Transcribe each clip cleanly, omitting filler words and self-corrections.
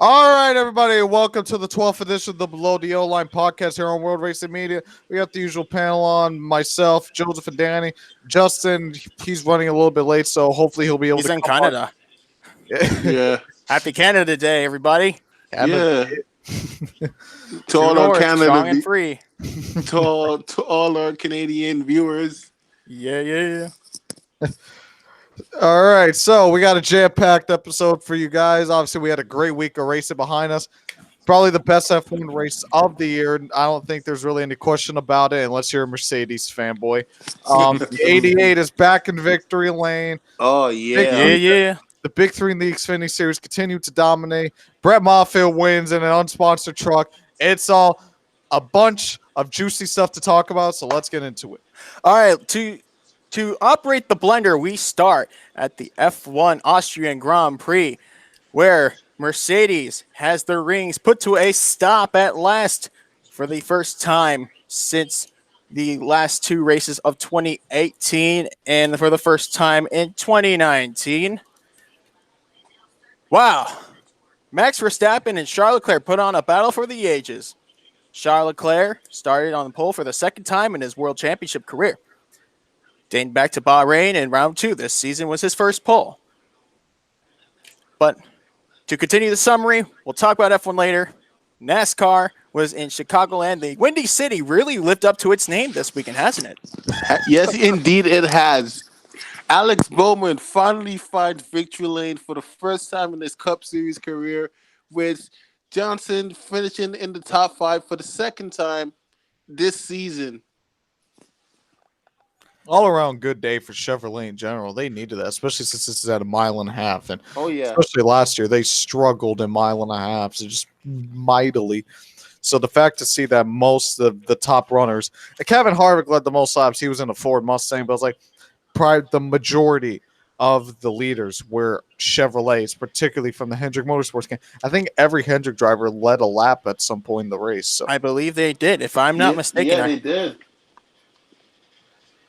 All right, everybody, welcome to the 12th edition of the Below the O-Line podcast here on World Racing Media. We got the usual panel on, myself, Joseph and Danny. Justin, he's running a little bit late, so hopefully he'll be able He's to in come on. Canada. Yeah, Happy Canada Day, everybody. yeah. To True all our North, strong Canada, and free. to all our Canadian viewers. Yeah. All right, so we got a jam-packed episode for you guys. Obviously, we had a great week of racing behind us. Probably the best F1 race of the year. I don't think there's really any question about it unless you're a Mercedes fanboy. The 88 is back in victory lane. Oh Big yeah, Yeah. The big three in the Xfinity Series continue to dominate. Brett Moffitt wins in an unsponsored truck. It's all a bunch of juicy stuff to talk about, so let's get into it. All right, to operate the blender, we start at the F1 Austrian Grand Prix, where Mercedes has their rings put to a stop at last for the first time since the last two races of 2018 and for the first time in 2019. Wow. Max Verstappen and Charles Leclerc put on a battle for the ages. Charles Leclerc started on the pole for the second time in his World Championship career. Dating back to Bahrain in round 2 this season was his first pole. But to continue the summary, we'll talk about F1 later. NASCAR was in Chicagoland. The Windy City really lived up to its name this weekend, hasn't it? yes, indeed it has. Alex Bowman finally finds victory lane for the first time in his Cup Series career, with Johnson finishing in the top 5 for the second time this season. All around good day for Chevrolet in general. They needed that, especially since this is at a mile and a half. And Oh yeah, especially last year, they struggled in mile and a half, so just mightily. So the fact to see that most of the top runners, and Kevin Harvick led the most laps. He was in a Ford Mustang, but I was like, probably the majority of the leaders were Chevrolets, particularly from the Hendrick Motorsports game. I think every Hendrick driver led a lap at some point in the race. So, I believe they did, if I'm not mistaken. Yeah, they did.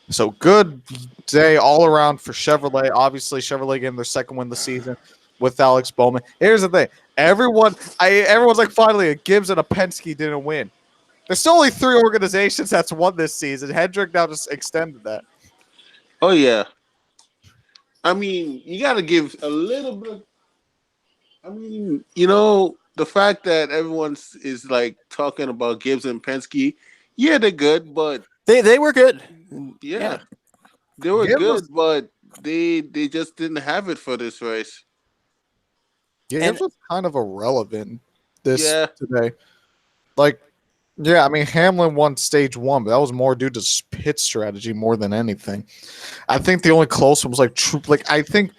so good day all around for Chevrolet. Obviously, Chevrolet getting their second win of the season with Alex Bowman. Here's the thing: everyone's like, finally, a Gibbs and a Penske didn't win. There's still only 3 organizations that's won this season. Hendrick now just extended that. Oh yeah. I mean, you got to give a little bit. I mean, the fact that everyone is like talking about Gibbs and Penske, yeah, they're good, but They were good. yeah. They were Gibbs good, was- but they just didn't have it for this race. Yeah, And- it was kind of irrelevant Yeah. today. Like, yeah, I mean, Hamlin won stage 1, but that was more due to pit strategy more than anything. I think the only close one was I think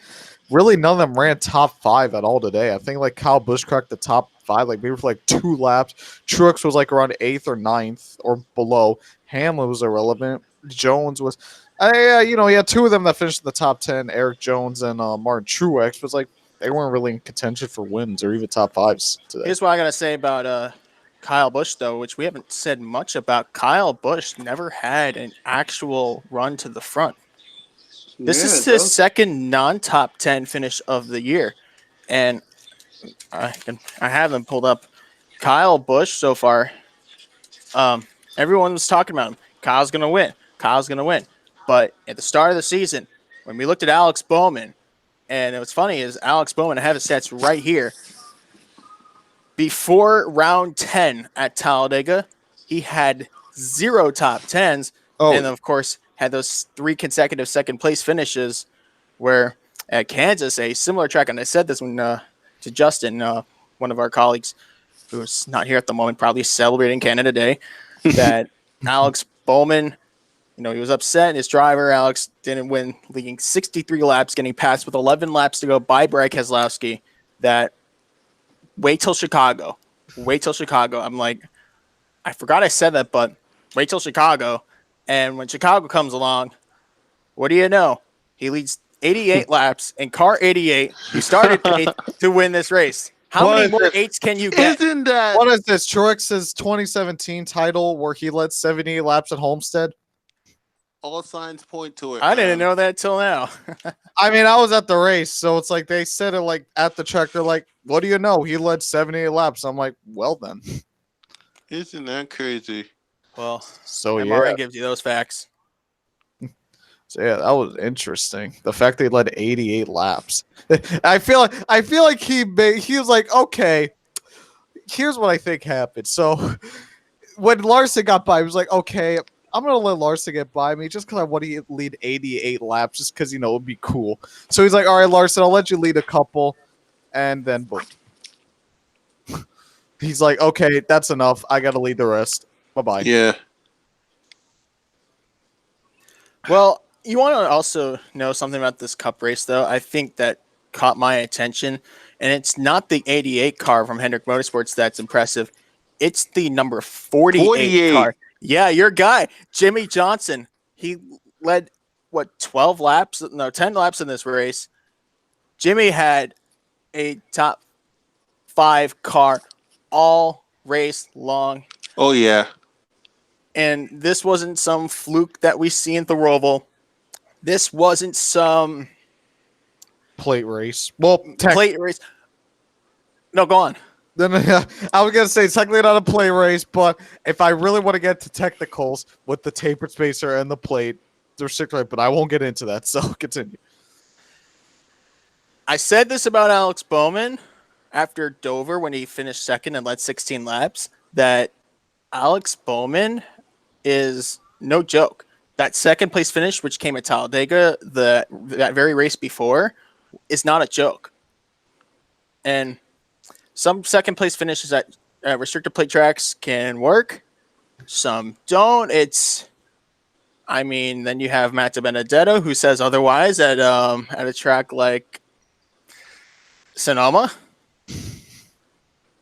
really none of them ran top 5 at all today. I think like Kyle Busch cracked the top 5, like maybe for like 2 laps. Truex was like around 8th or 9th or below. Hamlin was irrelevant. Jones was, he had 2 of them that finished in the top 10, Eric Jones and Martin Truex. Was like they weren't really in contention for wins or even top 5s today. Here's what I got to say about Kyle Busch, though, which we haven't said much about. Kyle Busch never had an actual run to the front. This is his second non-top 10 finish of the year. And I have them pulled up. Kyle Busch so far, everyone was talking about him. Kyle's going to win. Kyle's going to win. But at the start of the season, when we looked at Alex Bowman, and what's funny is Alex Bowman, I have his stats right here. Before round 10 at Talladega, he had 0 top 10s. Oh. And, of course, had those 3 consecutive second-place finishes where at Kansas, a similar track, and I said this when to Justin, one of our colleagues who's not here at the moment, probably celebrating Canada Day, that Alex Bowman, he was upset. His driver, Alex, didn't win, leading 63 laps, getting passed with 11 laps to go by Brad Keselowski. That wait till Chicago. Wait till Chicago. I'm like, I forgot I said that, but wait till Chicago. And when Chicago comes along, what do you know? He leads 88 laps in car 88. He started 8th to win this race. How What many is more it? 8s can you get? Isn't that What is this? Truex's 2017 title where he led 78 laps at Homestead? All signs point to it. I didn't man. know that till now. I mean, I was at the race, so it's like they said it like at the track. They're like, "What do you know? He led 78 laps." I'm like, "Well then." Isn't that crazy? Well, So MRN yeah, gives you those facts. so yeah, that was interesting. The fact they led 88 laps. I feel like he was like, "Okay, here's what I think happened." So when Larson got by, he was like, "Okay, I'm gonna let Larson get by me just because I want to lead 88 laps, just because it would be cool." So he's like, "All right, Larson, I'll let you lead a couple," and then boom. He's like, "Okay, that's enough. I got to lead the rest. Bye bye." Yeah. Well, you want to also know something about this cup race, though? I think that caught my attention, and it's not the 88 car from Hendrick Motorsports that's impressive. It's the number 48 car. 48. Yeah, your guy, Jimmy Johnson. He led, what, 12 laps? No, 10 laps in this race. Jimmy had a top 5 car all race long. Oh, yeah. And this wasn't some fluke that we see in the Roval. This wasn't some Plate race. Well, plate race. No, go on. then I was gonna say technically not a play race, but if I really want to get to technicals with the tapered spacer and the plate, they're strict, but I won't get into that. So continue. I said this about Alex Bowman after Dover when he finished second and led 16 laps, that Alex Bowman is no joke. That second place finish, which came at Talladega, that very race before, is not a joke. And some second place finishes at restricted plate tracks can work. Some don't. Then you have Matt DiBenedetto who says otherwise at a track like Sonoma.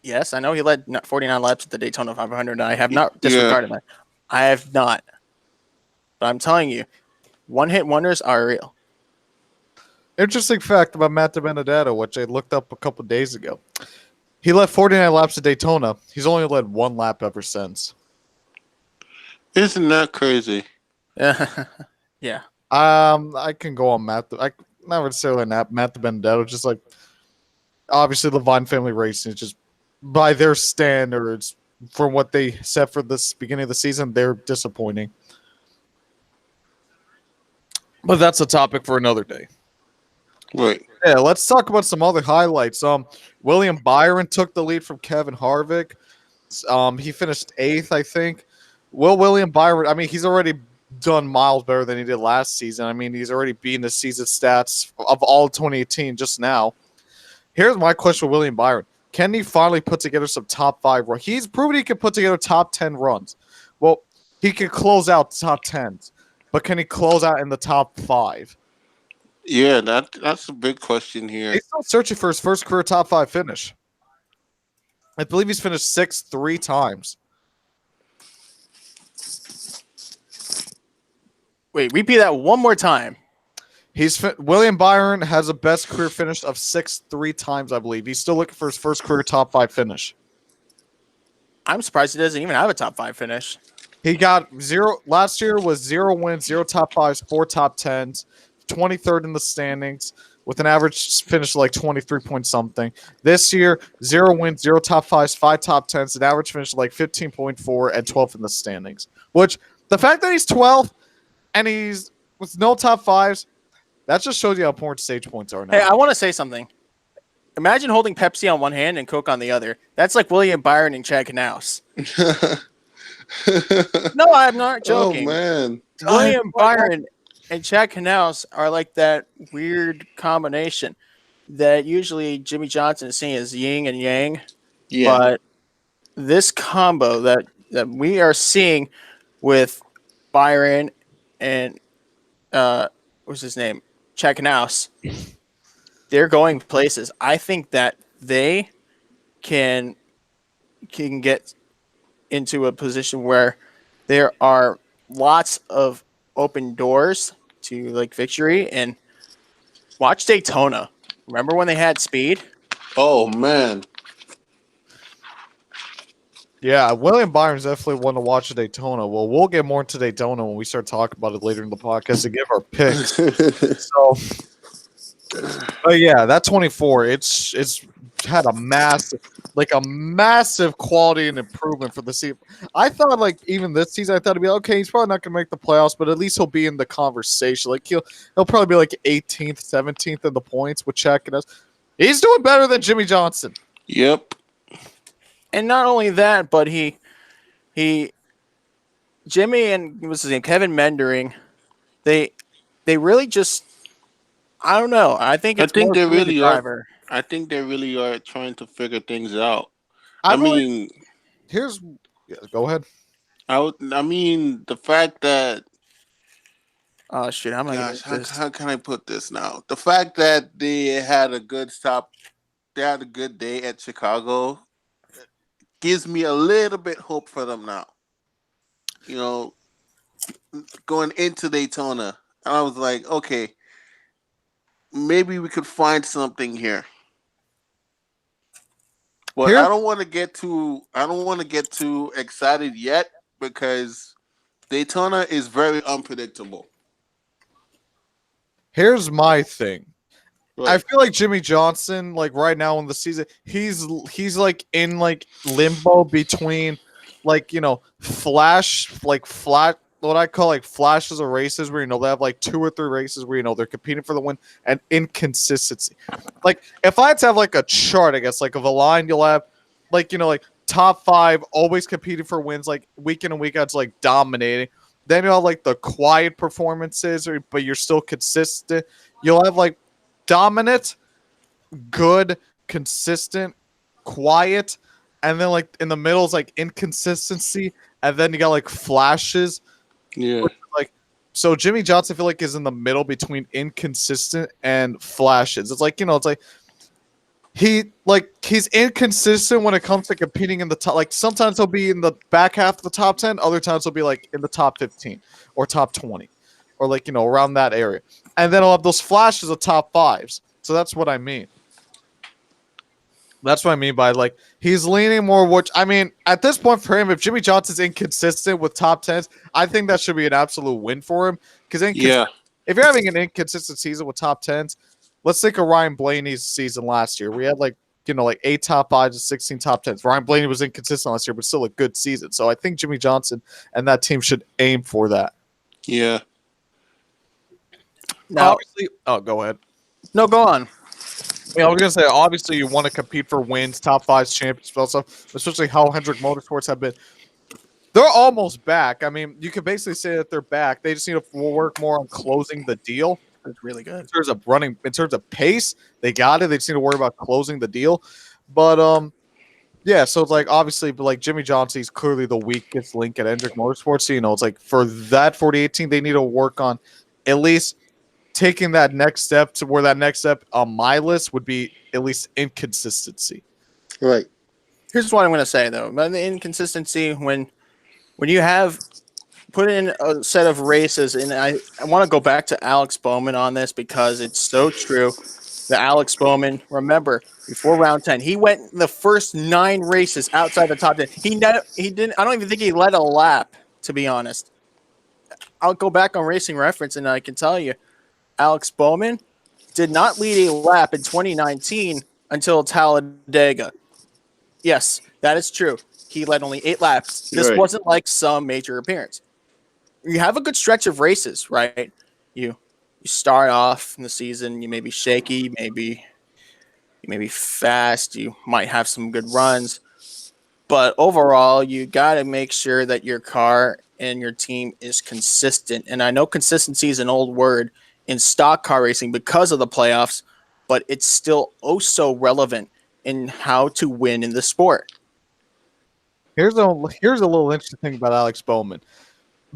Yes, I know he led 49 laps at the Daytona 500, and I have not disregarded that. I have not. But I'm telling you, one-hit wonders are real. Interesting fact about Matt DiBenedetto, which I looked up a couple days ago. He led 49 laps at Daytona. He's only led 1 lap ever since. Isn't that crazy? Yeah. I can go on Matt. I not necessarily Matt DiBenedetto, just like obviously the Vine family racing is just by their standards from what they set for this beginning of the season, they're disappointing. But that's a topic for another day. Right. Yeah, let's talk about some other highlights. William Byron took the lead from Kevin Harvick. He finished 8th, I think. William Byron, I mean, he's already done miles better than he did last season. I mean, he's already beaten the season stats of all 2018 just now. Here's my question with William Byron. Can he finally put together some top 5 runs? He's proven he can put together top 10 runs. Well, he can close out top 10s, but can he close out in the top 5? Yeah, that's a big question here. He's still searching for his first career top 5 finish. I believe he's finished 6th 3 times. Wait, repeat that one more time. William Byron has a best career finish of 6th 3 times, I believe. He's still looking for his first career top 5 finish. I'm surprised he doesn't even have a top 5 finish. He got 0 last year was 0 wins, 0 top 5s, 4 top 10s, 23rd in the standings with an average finish like 23 point something. This year, 0 wins, 0 top 5s, 5 top 10s, an average finish like 15.4 and 12th in the standings. Which the fact that he's 12th and he's with no top 5s, that just shows you how important stage points are now. Hey, I want to say something. Imagine holding Pepsi on one hand and Coke on the other. That's like William Byron and Chad Knaus. No, I'm not joking. Oh, man. William Byron and Chad Knaus are like that weird combination that usually Jimmy Johnson is seeing as yin and yang. Yeah. But this combo that we are seeing with Byron and what's his name? Chad Knaus, they're going places. I think that they can get into a position where there are lots of open doors to like victory. And watch Daytona. Remember when they had speed? Oh, man. Yeah, William Byron's definitely one to watch at Daytona. Well, we'll get more into Daytona when we start talking about it later in the podcast to give our picks. So, but yeah, that 24, it's had a massive quality and improvement for the season. I thought like even this season, I thought it'd be okay. He's probably not gonna make the playoffs, but at least he'll be in the conversation. Like he'll probably be like 18th, 17th in the points with Check and us. He's doing better than Jimmy Johnson. Yep. And not only that, but he Jimmy and what's his name, Kevin Mendering, they really just I don't know. I think I it's think more they Jimmy the really are. driver. I think they really are trying to figure things out. I I really mean, here's yeah, go ahead. I mean, the fact that, Oh shit! I'm not gonna gosh, get how, this. how can I put this now? The fact that they had a good stop, they had a good day at Chicago, gives me a little bit hope for them now. You know, going into Daytona, I was like, okay, maybe we could find something here. But Here, I don't want to get too excited yet because Daytona is very unpredictable. here's my thing. I Right. feel like Jimmy Johnson, like right now in the season, he's like in like limbo between like flat what I call like flashes of races where they have like 2 or 3 races where they're competing for the win and inconsistency. Like if I had to have like a chart, I guess like of a line you'll have like like top 5 always competing for wins like week in and week out, it's like dominating. Then you'll have like the quiet performances, but you're still consistent. You'll have like dominant, good, consistent, quiet, and then like in the middle is like inconsistency, and then you got like flashes. Yeah. Like so, Jimmy Johnson, I feel like is in the middle between inconsistent and flashes. It's like it's like he's inconsistent when it comes to competing in the top. Like sometimes he'll be in the back half of the top 10, other times he'll be like in the top 15 or top 20, or like around that area. And then I'll have those flashes of top 5s. So that's what I mean. That's what I mean by like he's leaning more. Which I mean, at this point for him, if Jimmy Johnson's inconsistent with top 10s, I think that should be an absolute win for him. Because Yeah. if you're having an inconsistent season with top 10s, let's think of Ryan Blaney's season last year. We had like 8 top 5s and 16 top 10s. Ryan Blaney was inconsistent last year, but still a good season. So I think Jimmy Johnson and that team should aim for that. Yeah. Now, Obviously, oh, go ahead. no, go on. Yeah, I was gonna say obviously you want to compete for wins, top 5s, championships, stuff, especially how Hendrick Motorsports have been. They're almost back. I mean, you could basically say that they're back. They just need to work more on closing the deal. It's really good. In terms of running, in terms of pace, they got it. They just need to worry about closing the deal. But yeah. So it's like obviously, but like Jimmy Johnson is clearly the weakest link at Hendrick Motorsports. So it's like for that 4018, they need to work on at least taking that next step to where that next step on my list would be at least inconsistency. Right. Here's what I'm going to say though. About the inconsistency when you have put in a set of races, and I want to go back to Alex Bowman on this because it's so true. The Alex Bowman, remember, before round 10, he went the first 9 races outside the top 10. He didn't. I don't even think he led a lap, to be honest. I'll go back on Racing Reference, and I can tell you, Alex Bowman did not lead a lap in 2019 until Talladega. Yes, that is true. He led only 8 laps. This Right. wasn't like some major appearance. You have a good stretch of races, right? You start off in the season, you may be shaky, you may be fast, you might have some good runs, but overall, you got to make sure that your car and your team is consistent. And I know consistency is an old word in stock car racing because of the playoffs, but it's still oh so relevant in how to win in the sport. Here's a little interesting thing about Alex Bowman.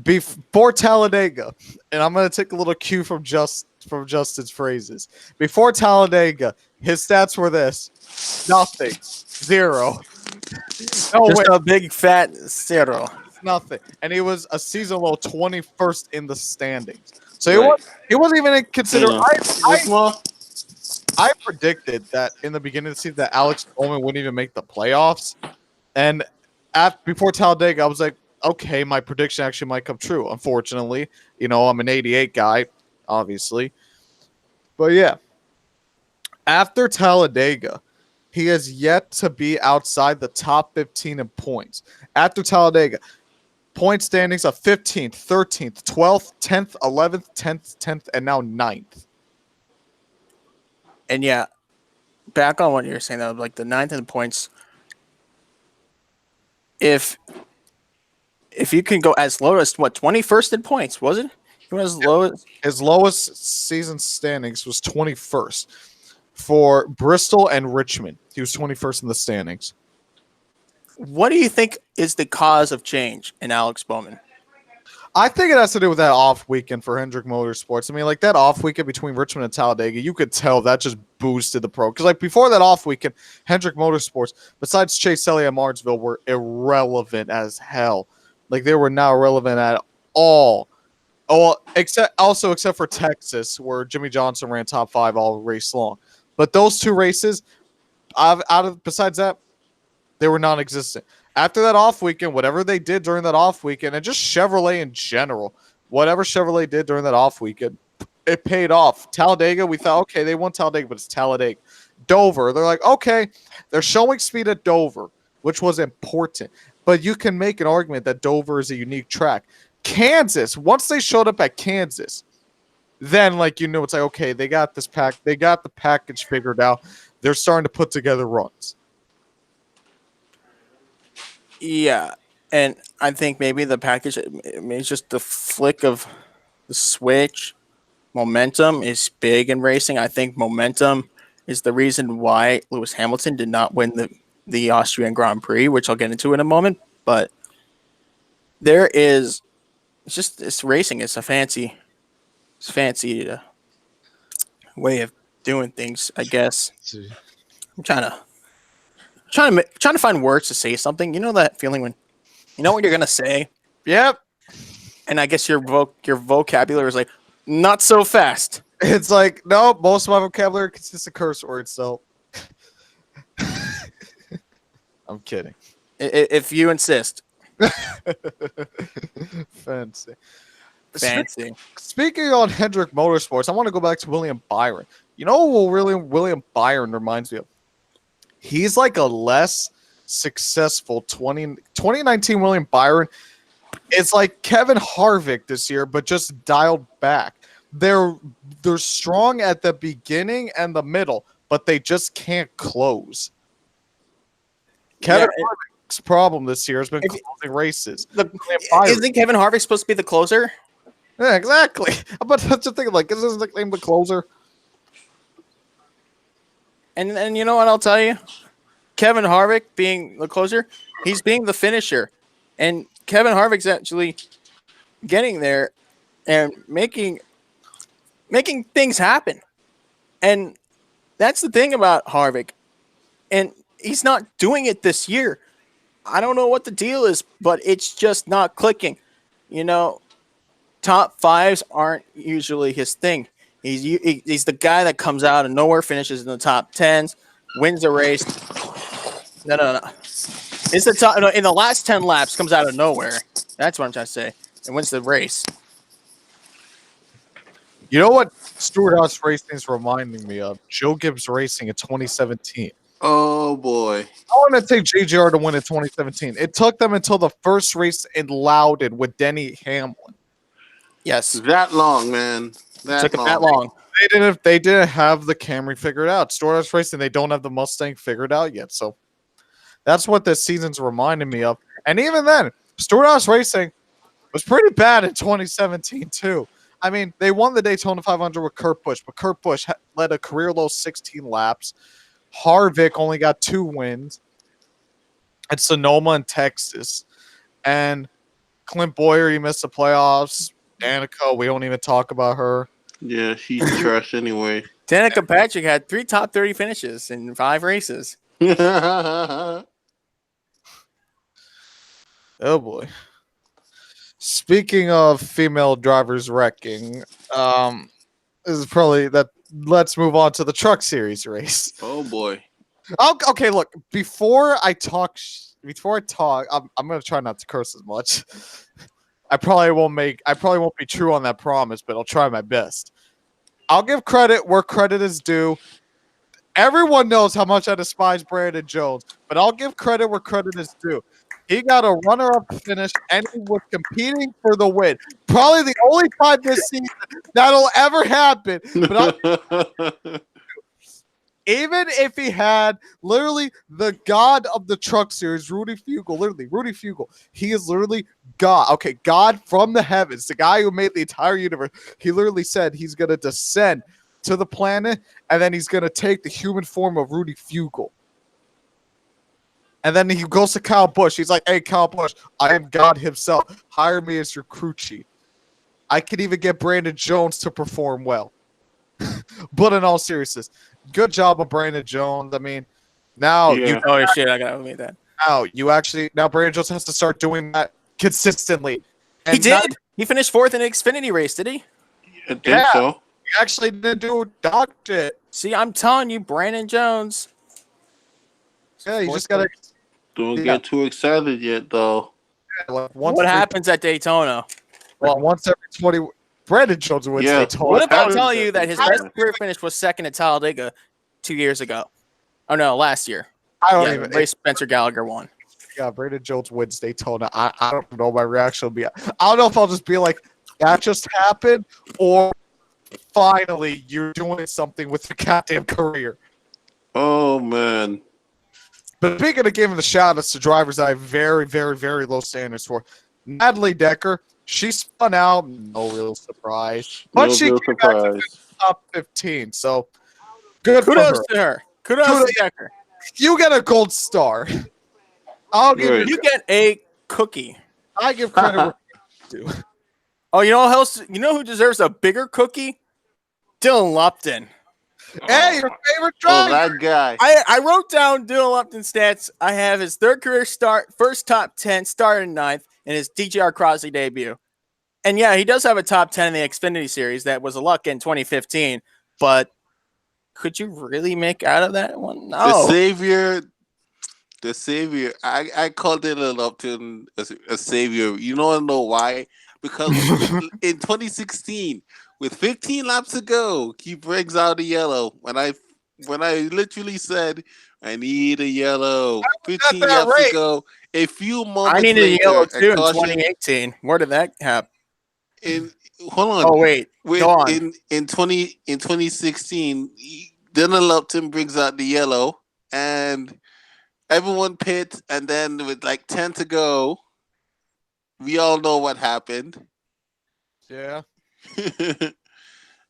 Before Talladega, and I'm gonna take a little cue from Justin's phrases. Before Talladega, his stats were this: nothing, 0, no Just way, a big fat zero. nothing, and he was a season low 21st in the standings. So Right. he wasn't even considered. What's more? I predicted that in the beginning of the season that Alex Bowman wouldn't even make the playoffs, and before Talladega, I was like, okay, my prediction actually might come true. Unfortunately, I'm an 88 guy, obviously. But yeah, after Talladega, he has yet to be outside the top 15 in points. After Talladega, point standings of 15th, 13th, 12th, 10th, 11th, 10th, and now 9th. And yeah, back on what you're saying, though, like the ninth in points. If you can go as low as 21st in points, was it? He went as low as His lowest season standings was 21st for Bristol and Richmond. He was 21st in the standings. What do you think is the cause of change in Alex Bowman? I think it has to do with that off weekend for Hendrick Motorsports. I mean, like that off weekend between Richmond and Talladega, you could tell that just boosted the pro. Because like before that off weekend, Hendrick Motorsports, besides Chase Elliott and Martinsville, were irrelevant as hell. Like they were not relevant at all. Oh, except for Texas, where Jimmy Johnson ran top 5 all race long. But those two races, besides that, they were non-existent. After that off weekend, whatever they did during that off weekend, and just Chevrolet in general, whatever Chevrolet did during that off weekend, it paid off. Talladega, we thought, okay, they won Talladega, but it's Talladega. Dover, they're like, okay, they're showing speed at Dover, which was important. But you can make an argument that Dover is a unique track. Kansas, once they showed up at Kansas, then it's like, okay, they got the package figured out. They're starting to put together runs. Yeah, and I think maybe the package, maybe it's just the flick of the switch. Momentum is big in racing. I think momentum is the reason why Lewis Hamilton did not win the Austrian Grand Prix, which I'll get into in a moment. But it's racing. It's a fancy way of doing things, I guess. I'm trying to find words to say something. You know that feeling when you know what you're gonna say? Yep. And I guess your vocabulary is like, not so fast. It's like, no, most of my vocabulary consists of curse words, so I'm kidding. If you insist. Fancy. Speaking on Hendrick Motorsports, I want to go back to William Byron. You know what really William Byron reminds me of? He's like a less successful 2019 William Byron. It's like Kevin Harvick this year, but just dialed back. They're strong at the beginning and the middle, but they just can't close. Kevin Harvick's problem this year has been closing races. Isn't Kevin Harvick supposed to be the closer? Yeah, exactly. But that's the thing. Like, is his nickname the closer? And you know what I'll tell you? Kevin Harvick being the closer, he's being the finisher. And Kevin Harvick's actually getting there and making things happen. And that's the thing about Harvick. And he's not doing it this year. I don't know what the deal is, but it's just not clicking. Top 5s aren't usually his thing. He's the guy that comes out of nowhere, finishes in the top 10s, wins the race. No. It's the top. No, in the last 10 laps, comes out of nowhere. That's what I'm trying to say. And wins the race. You know what Stewart House Racing is reminding me of? Joe Gibbs Racing in 2017. Oh, boy. I want to take JGR to win in 2017. It took them until the first race in Loudon with Denny Hamlin. Yes. That long, man. Took it that long. They didn't have the Camry figured out. Stewart House Racing, they don't have the Mustang figured out yet. So that's what this season's reminding me of. And even then, Stewart House Racing was pretty bad in 2017 too. I mean, they won the Daytona 500 with Kurt Busch, but Kurt Busch led a career-low 16 laps. Harvick only got 2 wins at Sonoma and Texas. And Clint Boyer, he missed the playoffs. Danica, we don't even talk about her. Yeah, she's trash anyway. Danica Patrick had 3 top 30 finishes in 5 races. Oh, boy. Speaking of female drivers wrecking, this is probably that. Let's move on to the Truck Series race. Oh boy. Okay, look. Before I talk before I talk, I'm gonna try not to curse as much. I probably won't be true on that promise, but I'll try my best. I'll give credit where credit is due. Everyone knows how much I despise Brandon Jones, but I'll give credit where credit is due. He got a runner-up finish, and he was competing for the win. Probably the only time this season that'll ever happen. But even if he had literally the god of the truck series, Rudy Fugle, he is literally God. Okay, God from the heavens, the guy who made the entire universe. He literally said he's going to descend to the planet, and then he's going to take the human form of Rudy Fugle. And then he goes to Kyle Busch. He's like, hey, Kyle Busch, I am God himself. Hire me as your crew chief. I could even get Brandon Jones to perform well. But in all seriousness, good job of Brandon Jones. I mean, now Yeah. Oh shit! I gotta admit that. now Brandon Jones has to start doing that consistently. He did. He finished fourth in the Xfinity race, did he? I think Yeah. so. He actually didn't do dog shit. See, I'm telling you, Brandon Jones. Yeah, you just gotta. Don't get too excited yet, though. Like What happens at Daytona? Well, once every 20. Brandon Jones wins Yeah. Daytona. What about happens telling at you that his Daytona? best career finish was second at Talladega 2 years ago? Oh no, last year. I don't Yeah, even. the race Spencer Gallagher won. Yeah, Brandon Jones wins Daytona. I don't know what my reaction will be. I don't know if I'll just be like, that just happened, or finally you're doing something with your goddamn career. Oh, man. But speaking of giving the shout-outs to drivers I have very, very, very low standards for, Natalie Decker, she spun out, no real surprise. But No she real came back to surprise. the top 15, so good for Kudos her. to her. Kudos to Decker. You get a gold star. I'll give Right. You get a cookie. I give credit where credit is due. Oh, you know who else? You know who deserves a bigger cookie? Dylan Lupton. Hey, your favorite Oh, driver. that guy. I wrote down Dylan Lupton's stats. I have his third career start, first top 10, started in ninth, and his DGR Crosley debut. And yeah, he does have a top 10 in the Xfinity Series. That was a luck in 2015. But could you really make out of that one? The No. savior. I called Dylan Upton a savior. You know why? Because in 2016, with 15 laps to go, he brings out a yellow. When I literally said I need a yellow, 15 that laps race. to go. A few moments I needed later, a yellow too in caution 2018. Where did that happen? hold on. Oh wait, go on. In 2016, Dylan Lupton brings out the yellow, and everyone pits, and then with like 10 to go, we all know what happened. Yeah.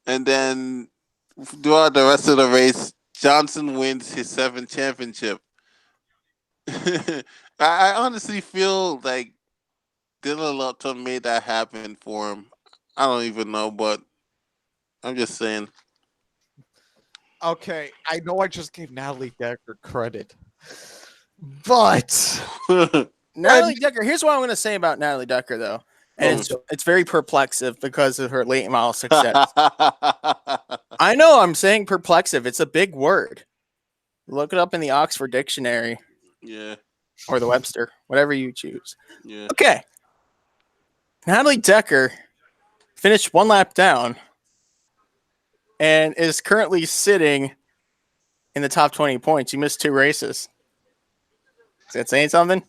And then throughout the rest of the race, Johnson wins his 7th championship. I honestly feel like Dylan Lupton made that happen for him. I don't even know, but I'm just saying. Okay, I know I just gave Natalie Decker credit, but Natalie Decker. Here's what I'm going to say about Natalie Decker, though, and it's very perplexive because of her late model success. I know I'm saying perplexive. It's a big word. Look it up in the Oxford Dictionary. Yeah. Or the Webster, whatever you choose. Yeah. Okay. Natalie Decker finished one lap down and is currently sitting in the top 20 points. You missed 2 races. Is that saying something?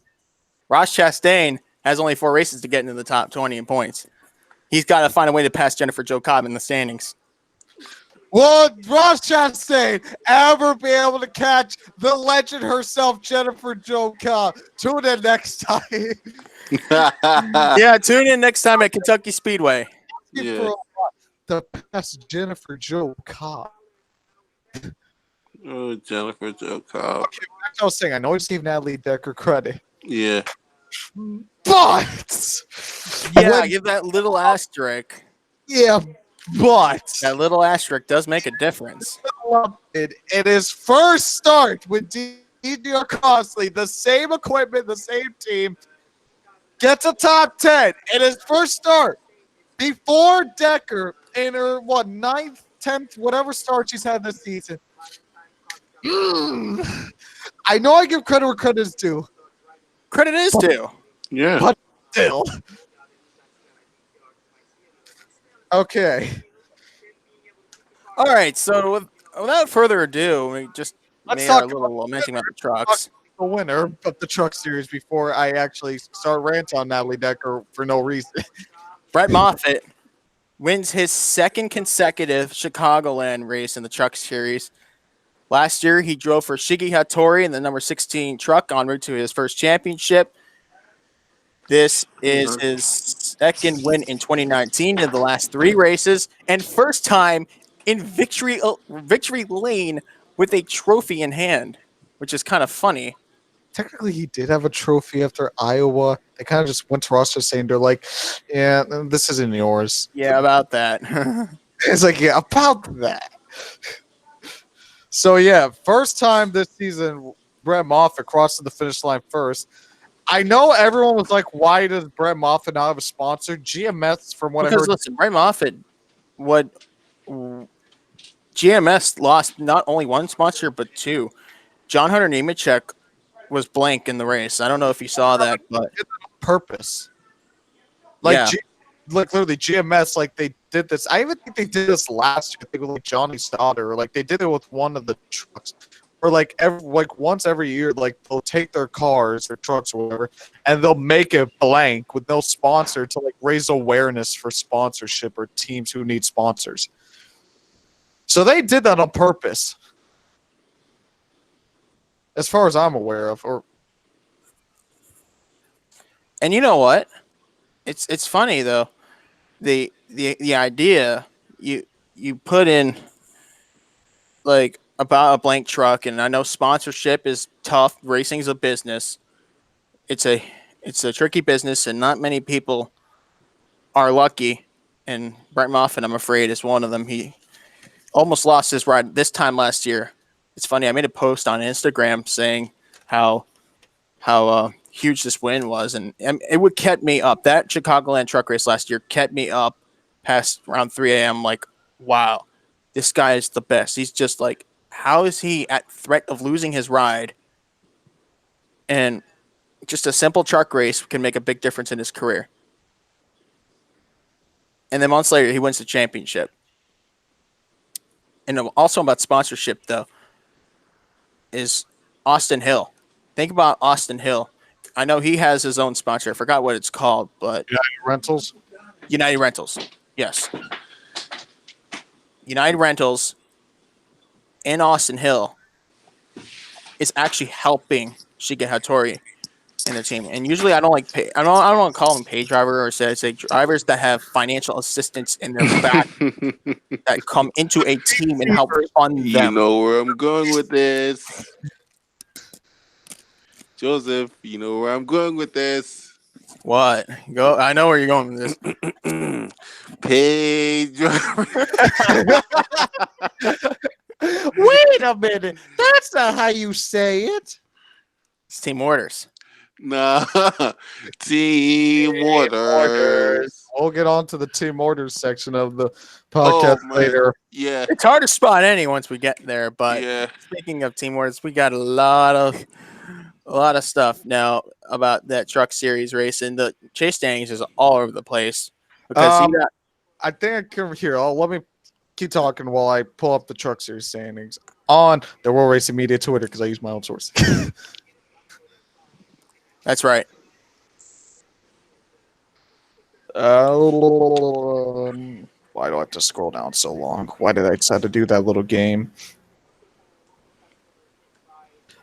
Ross Chastain has only 4 races to get into the top 20 in points. He's got to find a way to pass Jennifer Jo Cobb in the standings. will Ross Chastain ever be able to catch the legend herself, Jennifer Jo Cobb? Tune in next time. Yeah, tune in next time at Kentucky Speedway. Yeah. To pass Jennifer Jo Cobb. Oh, Jennifer Jo Cobb. Okay, like I was saying, I know I just gave Natalie Decker credit, Yeah. but Yeah, give that little asterisk. but That little asterisk does make a difference. in his first start with DDR Crossley, the same equipment, the same team, gets a top 10 in his first start before Decker in her 9th, 10th, whatever start she's had this season. I know I give credit where credit is due, Credit is due. Yeah. But still. Okay. All right, so without further ado, we just Let's made our talk little mention about the trucks. the winner of the truck series before I actually start ranting on Natalie Decker for no reason. Brett Moffitt wins his second consecutive Chicagoland race in the truck series. Last year, he drove for Shige Hattori in the number 16 truck en route to his first championship. This is his second win in 2019 in the last 3 races, and first time in victory lane with a trophy in hand, which is kind of funny. Technically, he did have a trophy after Iowa. They kind of just went to roster saying they're like, "Yeah, this isn't yours." Yeah, about that. It's like, yeah, about that. So yeah, first time this season, Brett Moffitt crossed the finish line first. I know everyone was like, "Why does Brett Moffitt not have a sponsor?" GMS, from what I Because heard, listen, Brett Moffitt, what GMS lost not only one sponsor but 2. John Hunter Nemechek was blank in the race. I don't know if you saw that, but purpose. Like, yeah, like literally GMS, like they did this. I even think they did this last year. I think with like Johnny Stoddard, or like they did it with one of the trucks, or like once every year, like they'll take their cars or trucks or whatever, and they'll make it blank with no sponsor to like raise awareness for sponsorship or teams who need sponsors. So they did that on purpose, as far as I'm aware of. Or and you know what? It's funny though. The idea you put in like about a blank truck, and I know sponsorship is tough. Racing's a business. It's a tricky business, and not many people are lucky. And Brett Moffitt, I'm afraid, is one of them. He almost lost his ride this time last year. It's funny. I made a post on Instagram saying how huge this win was, and it would kept me up. That Chicagoland truck race last year kept me up past around 3 a.m. Like, wow, this guy is the best. He's just like, how is he at threat of losing his ride? And just a simple truck race can make a big difference in his career. And then months later, he wins the championship. And also about sponsorship, though, is Austin Hill. Think about Austin Hill. I know he has his own sponsor. I forgot what it's called, but United Rentals. United Rentals. Yes. United Rentals in Austin Hill is actually helping Shige Hattori in the team. And usually I don't like I don't want to call them pay driver, or say drivers that have financial assistance in their back that come into a team and help fund them. You know where I'm going with this. Joseph, you know where I'm going with this. What? Go. I know where you're going with this. Pay driver. Wait a minute. That's not how you say it. It's team orders. Nah. Team orders. We'll get on to the team orders section of the podcast later. Yeah. It's hard to spot any once we get there, but Yeah. speaking of team orders, we got a lot of stuff now about that truck series race, and the chase standings is all over the place because I think I can here. Let me keep talking while I pull up the truck series standings on the World Racing Media Twitter, because I use my own source. that's right. Why do I have to scroll down so long? Why did I decide to do that little game?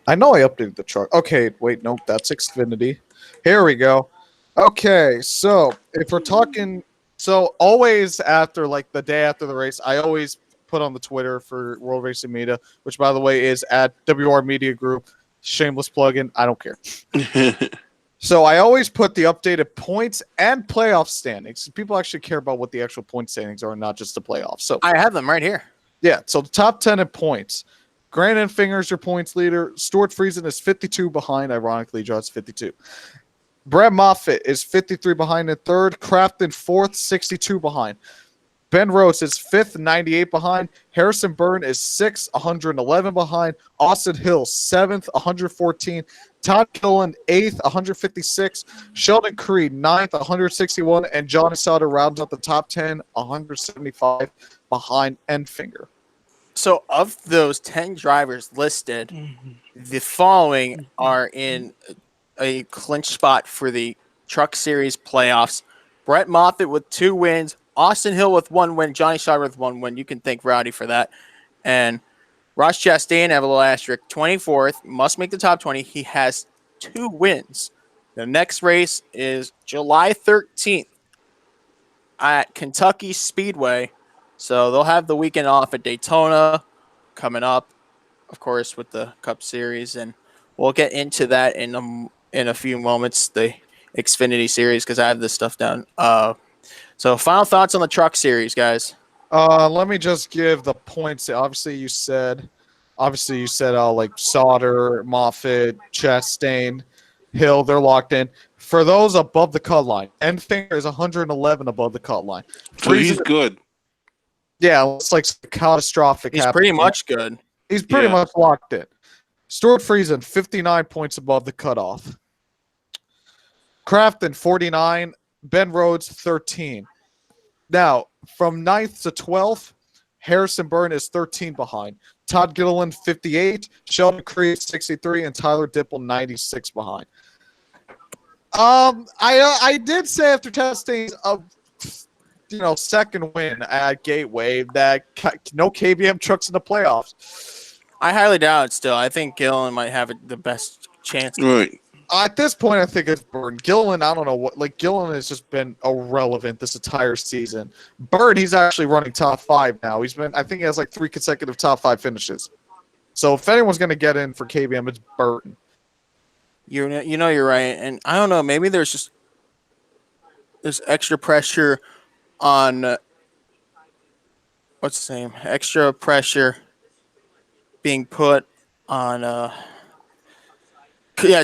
I know I updated the truck. Okay, wait, nope, that's Xfinity. Here we go. Okay, so if we're talking, so always after, like the day after the race, I always put on the Twitter for World Racing Media, which by the way is at WR Media Group. Shameless plug-in. I don't care. So I always put the updated points and playoff standings. People actually care about what the actual point standings are, not just the playoffs. So I have them right here. yeah, so the top 10 in points. Grant Finger's your points leader. Stuart Friesen is 52 behind. Ironically, John's 52. Brett Moffitt is 53 behind in third. Crafton fourth, 62 behind. Ben Rhodes is 5th, 98 behind. Harrison Byrne is 6th, 111 behind. Austin Hill, 7th, 114. Todd Gillen, 8th, 156. Sheldon Creed, 9th, 161. And Johnny Sauter rounds out the top 10, 175 behind Enfinger. So of those 10 drivers listed, the following are in a clinch spot for the Truck Series playoffs. Brett Moffitt with 2 wins, Austin Hill with 1 win, Johnny Sauter with 1 win. You can thank Rowdy for that. And Ross Chastain, have a little asterisk, 24th, must make the top 20. He has 2 wins. The next race is July 13th at Kentucky Speedway. So they'll have the weekend off at Daytona coming up, of course, with the Cup Series. And we'll get into that in a few moments, the Xfinity Series, because I have this stuff down. So final thoughts on the Truck Series, guys. Let me just give the points. Obviously, you said like Sauter, Moffitt, Chastain, Hill, they're locked in. For those above the cut line, Enfinger is 111 above the cut line. So he's good. Yeah, it's like catastrophic. He's pretty much good. He's pretty much locked in. Stuart Friesen, 59 points above the cutoff. Crafton, 49. Ben Rhodes, 13. Now, from 9th to 12th, Harrison Byrne is 13 behind. Todd Gilliland, 58. Sheldon Creed, 63. And Tyler Dipple, 96 behind. I did say after Chastain's second win at Gateway that no KBM trucks in the playoffs. I highly doubt it still. I think Gillen might have the best chance. Right. At this point, I think it's Byrne. Gillen, I don't know what. Like, Gillen has just been irrelevant this entire season. Byrne, he's actually running top 5 now. I think he has like 3 consecutive top 5 finishes. So if anyone's going to get in for KBM, it's Burton. You're right. And I don't know, maybe there's extra pressure on what's his name? Extra pressure being put on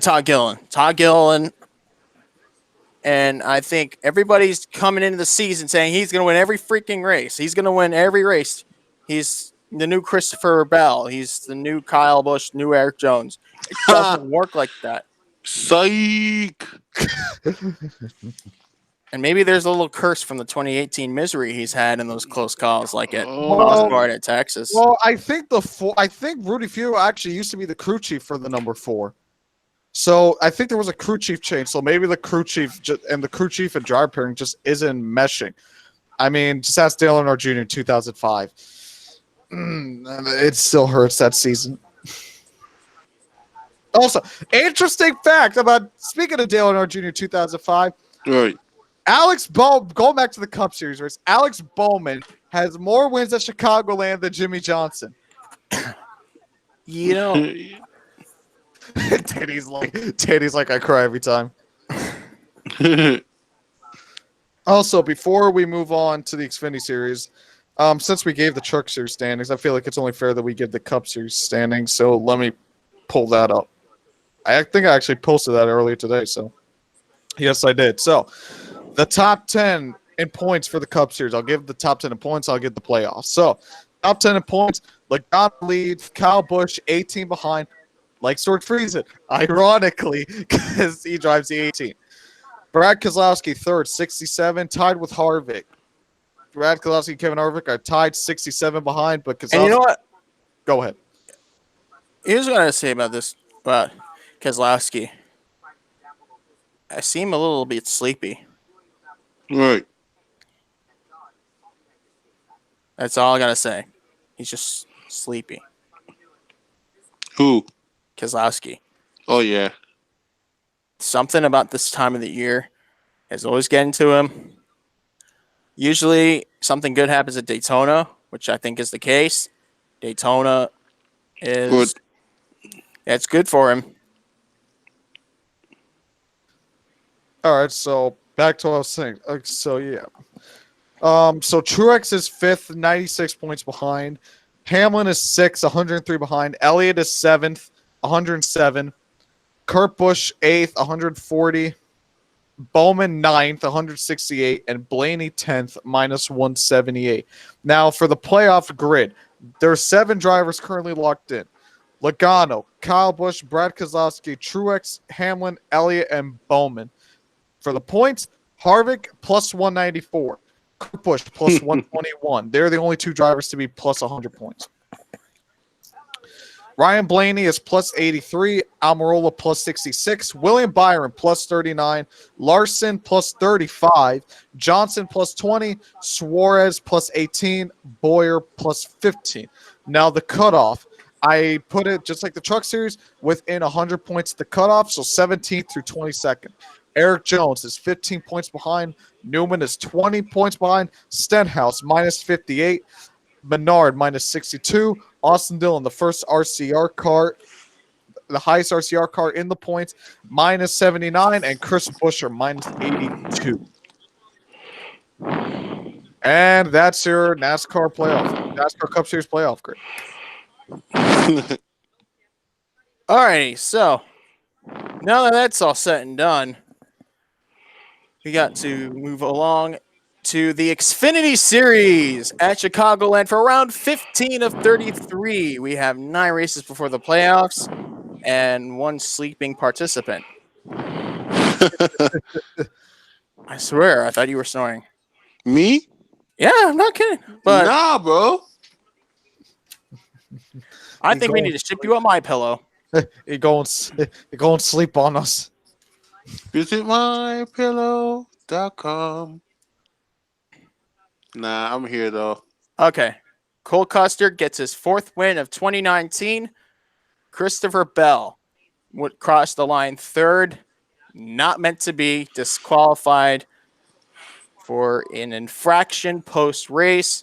Todd Gillen. Todd Gillen. And I think everybody's coming into the season saying he's going to win every freaking race. He's going to win every race. He's the new Christopher Bell. He's the new Kyle Busch, new Eric Jones. It doesn't work like that. Psych. And maybe there's a little curse from the 2018 misery he's had in those close calls, like at Osborne at Texas. Well, I think Rudy Fury actually used to be the crew chief for the number 4. So I think there was a crew chief change. So maybe the crew chief and driver pairing just isn't meshing. I mean, just ask Dale Earnhardt Jr. in 2005. It still hurts that season. Also, interesting fact about speaking of Dale Earnhardt Jr. 2005. Right. Alex Bowman, going back to the Cup Series race, Alex Bowman has more wins at Chicagoland than Jimmy Johnson. Teddy's like I cry every time. Also, before we move on to the Xfinity Series, since we gave the Truck Series standings, I feel like it's only fair that we give the Cup Series standings. So let me pull that up. I think I actually posted that earlier today. So yes, I did. So the top 10 in points for the Cup Series. I'll give the top 10 in points. I'll give the playoffs. So top 10 in points. Logano leads. Kyle Busch 18 behind. Like Stuart Friesen, ironically, because he drives the 18. Brad Keselowski, 3rd, 67, tied with Harvick. Brad Keselowski and Kevin Harvick are tied 67 behind, but Keselowski... And you know what? Go ahead. Here's what I say about this, about Keselowski. I seem a little bit sleepy. Right. That's all I got to say. He's just sleepy. Who? Keselowski. Oh, yeah. Something about this time of the year is always getting to him. Usually something good happens at Daytona, which I think is the case. Daytona is good. It's good for him. All right, so back to what I was saying. So Truex is 5th, 96 points behind. Hamlin is 6th, 103 behind. Elliott is 7th, 107. Kurt Busch 8th, 140. Bowman 9th, 168, and Blaney 10th, minus 178. Now, for the playoff grid, there are 7 drivers currently locked in. Logano, Kyle Busch, Brad Keselowski, Truex, Hamlin, Elliott, and Bowman. For the points, Harvick plus 194, Kurt Busch plus 121. They're the only 2 drivers to be plus 100 points. Ryan Blaney is plus 83, Almirola plus 66, William Byron plus 39, Larson plus 35, Johnson plus 20, Suarez plus 18, Boyer plus 15. Now the cutoff, I put it just like the Truck Series within 100 points of the cutoff, so 17th through 22nd. Eric Jones is 15 points behind. Newman is 20 points behind. Stenhouse minus 58. Menard minus 62. Austin Dillon, the first RCR car, the highest RCR car in the points, minus 79. And Chris Buescher minus 82. And that's your NASCAR Cup Series playoff grid. Alrighty, so now that that's all set and done, we got to move along to the Xfinity Series at Chicagoland for round 15 of 33. We have 9 races before the playoffs and 1 sleeping participant. I swear, I thought you were snoring. Me? Yeah, I'm not kidding. But nah, bro. I think we need to ship you a My Pillow. You go and sleep on us. Visit mypillow.com. Nah, I'm here though. Okay. Cole Custer gets his 4th win of 2019. Christopher Bell would cross the line 3rd. Not meant to be, disqualified for an infraction post-race.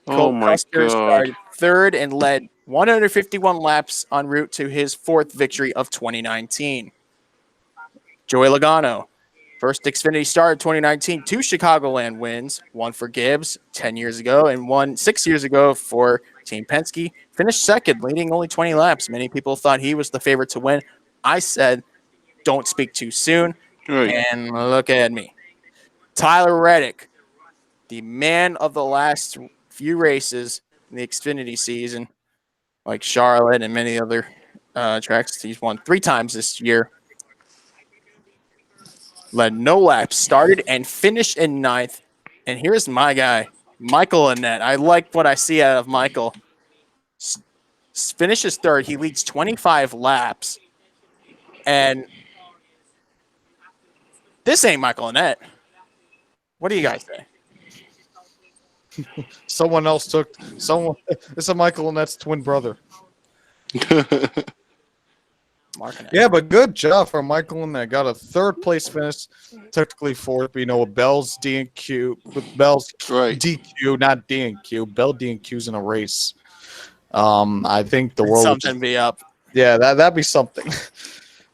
Cole Custer started 3rd and led 151 laps en route to his 4th victory of 2019. Joey Logano, first Xfinity start of 2019, 2 Chicagoland wins, 1 for Gibbs 10 years ago and 1 6 years ago for Team Penske. Finished 2nd, leading only 20 laps. Many people thought he was the favorite to win. I said, don't speak too soon. Right. And look at me. Tyler Reddick, the man of the last few races in the Xfinity season, like Charlotte and many other tracks. He's won 3 times this year. Led no laps, started and finished in 9th. And here's my guy, Michael Annett. I like what I see out of Michael. Finishes 3rd. He leads 25 laps. And this ain't Michael Annett. What do you guys say? Someone else took someone. It's a Michael Annett's twin brother. Yeah, but good job for Michael Annett. Got a 3rd place finish, technically 4th. But, with Bell's DNQ, with Bell's DQ, not DNQ. Bell DNQ's in a race. I think the world something be up. Yeah, that'd be something.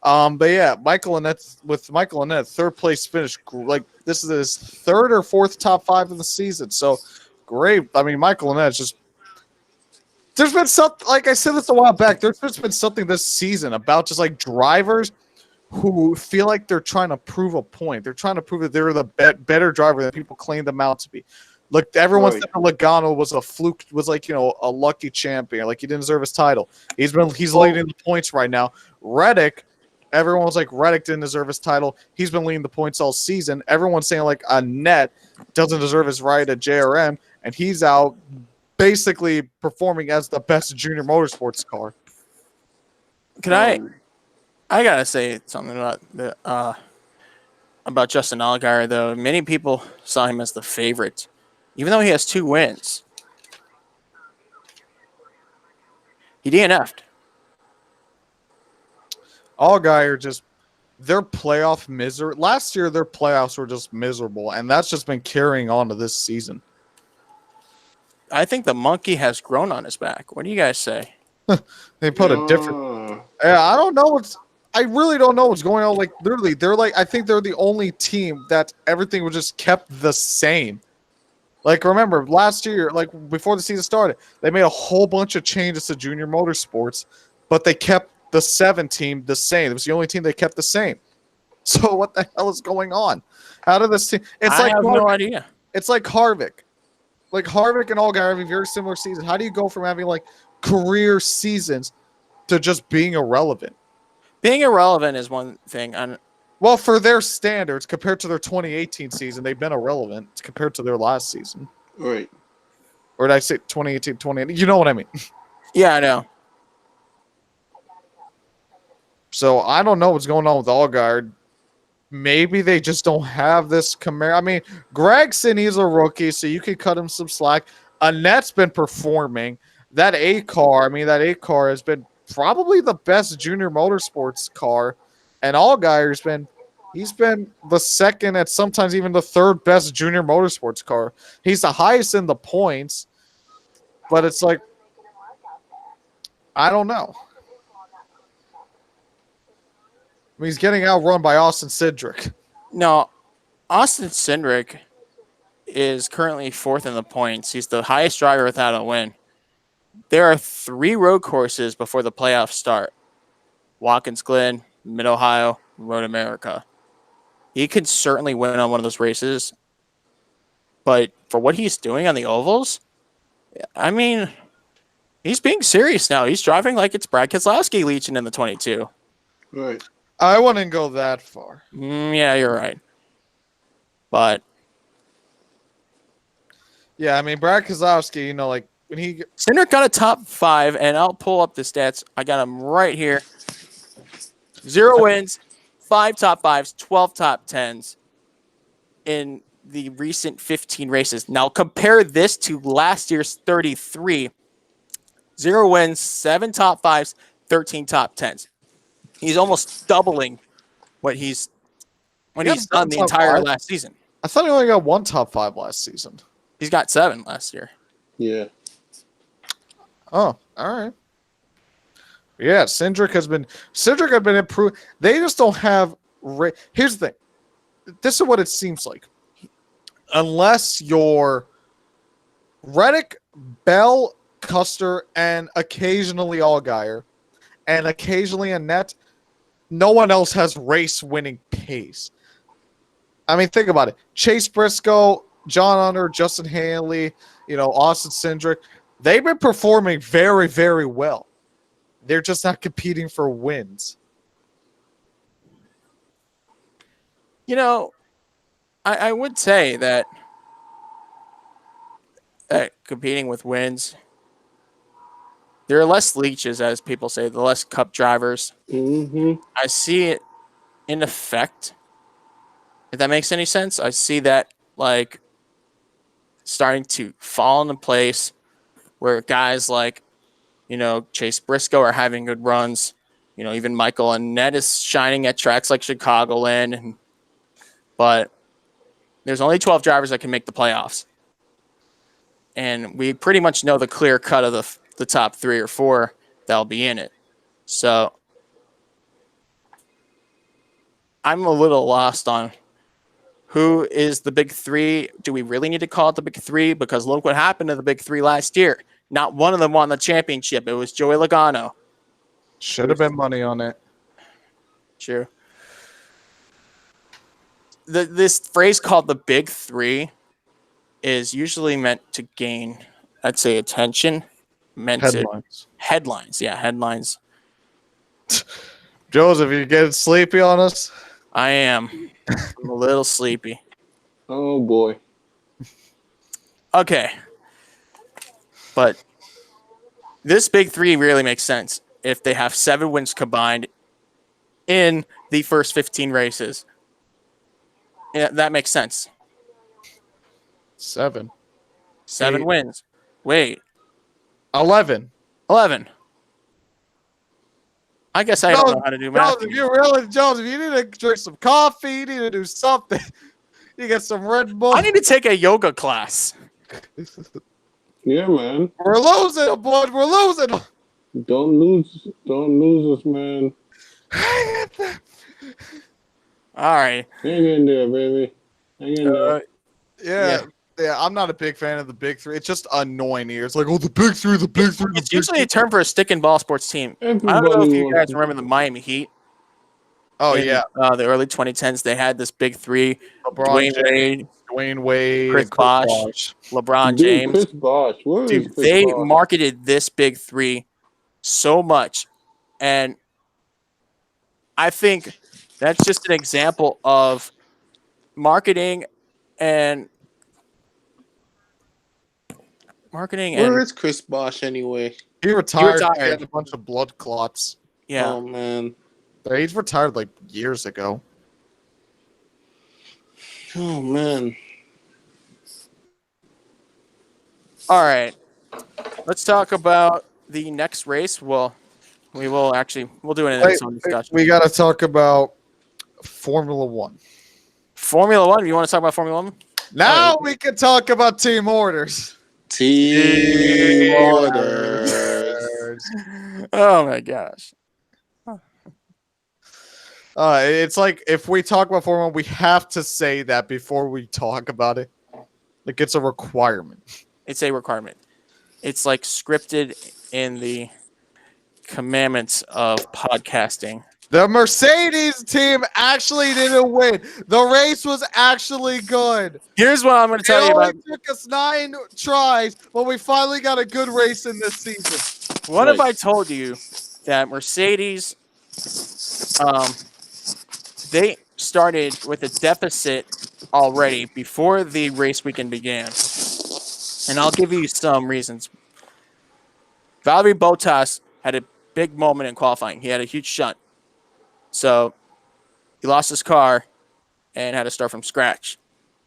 But yeah, Michael Annett 3rd place finish. Like this is his 3rd or 4th top 5 of the season. So great. I mean, Michael Annett just. There's been something, like I said this a while back, there's just been something this season about just like drivers who feel like they're trying to prove a point. They're trying to prove that they're the better driver than people claim them out to be. Look, everyone said Logano was a fluke, was like, a lucky champion. Like he didn't deserve his title. He's leading the points right now. Reddick, everyone was like Reddick didn't deserve his title. He's been leading the points all season. Everyone's saying like Annett doesn't deserve his ride at JRM, and he's out basically performing as the best junior motorsports car. Can I gotta say something about Justin Allgaier though. Many people saw him as the favorite, even though he has 2 wins. He DNF'd. Allgaier just their playoff misery. Last year their playoffs were just miserable, and that's just been carrying on to this season. I think the monkey has grown on his back. What do you guys say? They put a different. Yeah, I don't know I really don't know what's going on. Like literally, I think they're the only team that everything was just kept the same. Like remember last year, like before the season started, they made a whole bunch of changes to junior motorsports, but they kept the 7 team the same. It was the only team they kept the same. So what the hell is going on? How did this team? It's I like have no idea. It's like Harvick. Like Harvick and Allgaier having very similar seasons. How do you go from having like career seasons to just being irrelevant? Being irrelevant is one thing. And Well, for their standards, compared to their 2018 season, they've been irrelevant compared to their last season. Right. Or did I say 2018, 2018? You know what I mean. yeah, I know. So I don't know what's going on with Allgaier. Maybe they just don't have this Camaro. I mean, Gregson, he's a rookie, so you can cut him some slack. Annette's been performing. That A car has been probably the best junior motorsports car. And Allgaier's he's been the second and sometimes even the third best junior motorsports car. He's the highest in the points, but it's like, I don't know. I mean, he's getting outrun by Austin Cindric. No, Austin Cindric is currently 4th in the points. He's the highest driver without a win. There are 3 road courses before the playoffs start. Watkins Glen, Mid-Ohio, Road America. He could certainly win on one of those races. But for what he's doing on the ovals, I mean, he's being serious now. He's driving like it's Brad Keselowski leeching in the 22. Right. I wouldn't go that far. Yeah, you're right. But yeah, I mean, Brad Keselowski, you know, like when he Cindric got a top 5, and I'll pull up the stats. I got him right here. 0 wins, 5 top 5s, 12 top 10s in the recent 15 races. Now compare this to last year's 33. 0 wins, 7 top 5s, 13 top 10s. He's almost doubling what he's done the entire last season. I thought he only got 1 top 5 last season. He's got 7 last year. Yeah. Oh, all right. Yeah, Cindric has been improved. They just don't have. Here's the thing. This is what it seems like. Unless you're Reddick, Bell, Custer, and occasionally Allgaier, and occasionally Annette, no one else has race-winning pace. I mean, think about it. Chase Briscoe, John Hunter, Justin Haley, Austin Cindric, they've been performing very, very well. They're just not competing for wins. I would say that competing with wins, there are less leeches, as people say, the less cup drivers. Mm-hmm. I see it in effect, if that makes any sense. I see that like starting to fall into place where guys like, Chase Briscoe are having good runs. Even Michael Annett is shining at tracks like Chicagoland. But there's only 12 drivers that can make the playoffs. And we pretty much know the clear cut of the top 3 or 4 that'll be in it. So I'm a little lost on who is the big 3. Do we really need to call it the big 3? Because look what happened to the big 3 last year. Not one of them won the championship. It was Joey Logano. Should have been money on it. True. This phrase called the big 3 is usually meant to gain, I'd say, attention. Headlines. Yeah, headlines. Joseph, you getting sleepy on us? I am. I'm a little sleepy. Oh, boy. Okay. But this big 3 really makes sense if they have 7 wins combined in the first 15 races. Yeah, that makes sense. 7 wins. Wait. 11. I guess I don't know how to do math. Joseph, you need to drink some coffee. You need to do something. You get some Red Bull. I need to take a yoga class. Yeah, man. We're losing, boy. We're losing. Don't lose us, man. All right. Hang in there, baby. Hang in there. Yeah, I'm not a big fan of the big 3. It's just annoying here. It's like, the big 3, the big 3. It's usually a term for a stick and ball sports team. I don't know if you guys remember the Miami Heat. Oh in yeah, the early 2010s. They had this big three: LeBron Dwayne James, Wade, Dwayne Wade, Chris and Chris Bosh, Bosh. LeBron Dude, James. Chris Bosh. Where is Dude, Chris they Bosh? marketed this big three so much, and I think that's just an example of marketing and marketing Where and is Chris Bosh anyway? He he retired. He retired. had a bunch of blood clots. Yeah. Oh man. He's retired like years ago. Oh man. All right. Let's talk about the next race. Well, we'll do it in Wait, its own discussion. we got to talk about Formula One. Formula One. You want to talk about Formula One? Now we can talk about team orders. Team orders. orders. Oh my gosh. It's like if we talk about Formula One, we have to say that before we talk about it. Like it's a requirement. It's a requirement. It's like scripted in the commandments of podcasting. The Mercedes team actually didn't win. The race was actually good. Here's what I'm going to tell It you only about. took us 9 tries, but we finally got a good race in this season. What if Right. I told you that Mercedes, they started with a deficit already before the race weekend began? And I'll give you some reasons. Valtteri Bottas had a big moment in qualifying. He had a huge shunt. So he lost his car and had to start from scratch.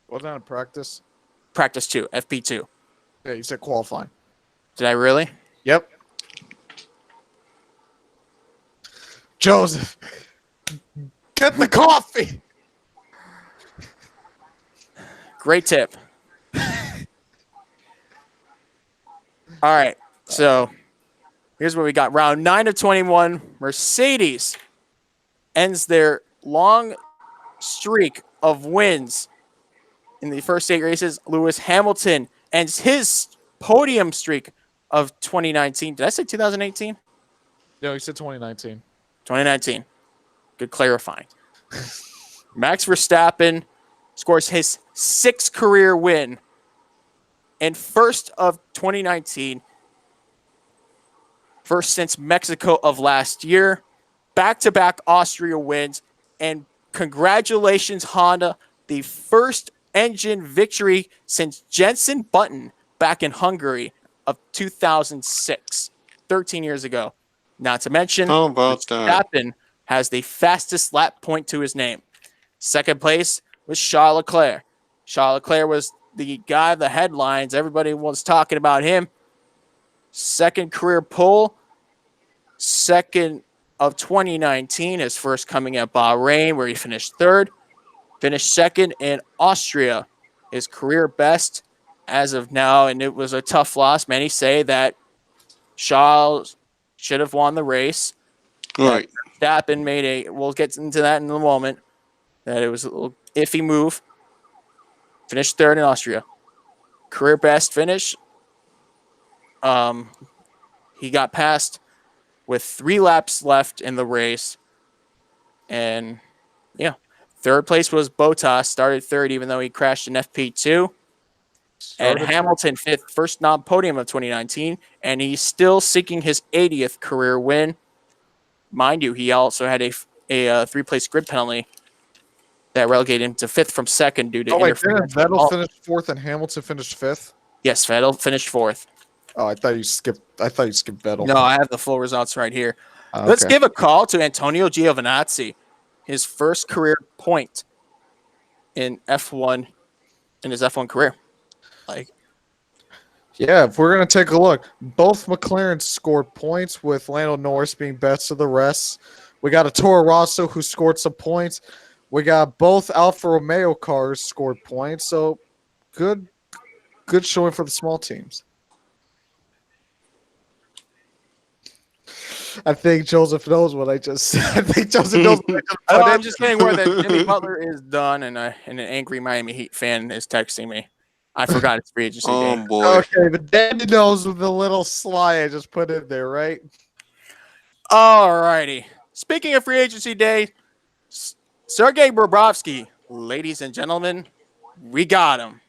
Wasn't that a practice? Practice 2, FP2. Yeah, you said qualifying. Did I really? Yep. Joseph, get the coffee. Great tip. All right. So here's what we got. Round 9 of 21. Mercedes ends their long streak of wins in the first 8 races. Lewis Hamilton ends his podium streak of 2019. Did I say 2018? No, you said 2019. 2019. Good clarifying. Max Verstappen scores his 6th career win and first of 2019. First since Mexico of last year. Back-to-back Austria wins. And congratulations, Honda. The first engine victory since Jenson Button back in Hungary of 2006. 13 years ago. Not to mention, How about that? Verstappen has the fastest lap point to his name. Second place was Charles Leclerc. Charles Leclerc was the guy of the headlines. Everybody was talking about him. Second career pole. Second of 2019. His first coming at Bahrain, where he finished 3rd. Finished 2nd in Austria. His career best as of now, and it was a tough loss. Many say that Charles should have won the race. Right. Verstappen made we'll get into that in a moment, that it was a little iffy move. Finished 3rd in Austria. Career best finish. He got passed with 3 laps left in the race. And, yeah, 3rd place was Bottas, started 3rd even though he crashed in FP2. And Hamilton 5th, first non-podium of 2019, and he's still seeking his 80th career win. Mind you, he also had a 3-place grid penalty that relegated him to 5th from 2nd due to interference. Didn't Vettel finished 4th and Hamilton finished 5th? Yes, Vettel finished 4th. Oh, I thought you skipped Vettel. No, I have the full results right here. Okay. Let's give a call to Antonio Giovinazzi, his first career point in F1 in his F1 career. Yeah, if we're gonna take a look, both McLarens scored points, with Lando Norris being best of the rest. We got a Toro Rosso who scored some points. We got both Alfa Romeo cars scored points. So good showing for the small teams. I think Joseph knows what I just said. I think Joseph knows what I just put I'm in. just getting word that Jimmy Butler is done, and an angry Miami Heat fan is texting me. I forgot it's free agency day. Oh boy. Okay, but Danny knows with the little sly I just put in there, right? All righty. Speaking of free agency day, Sergei Bobrovsky, ladies and gentlemen, we got him.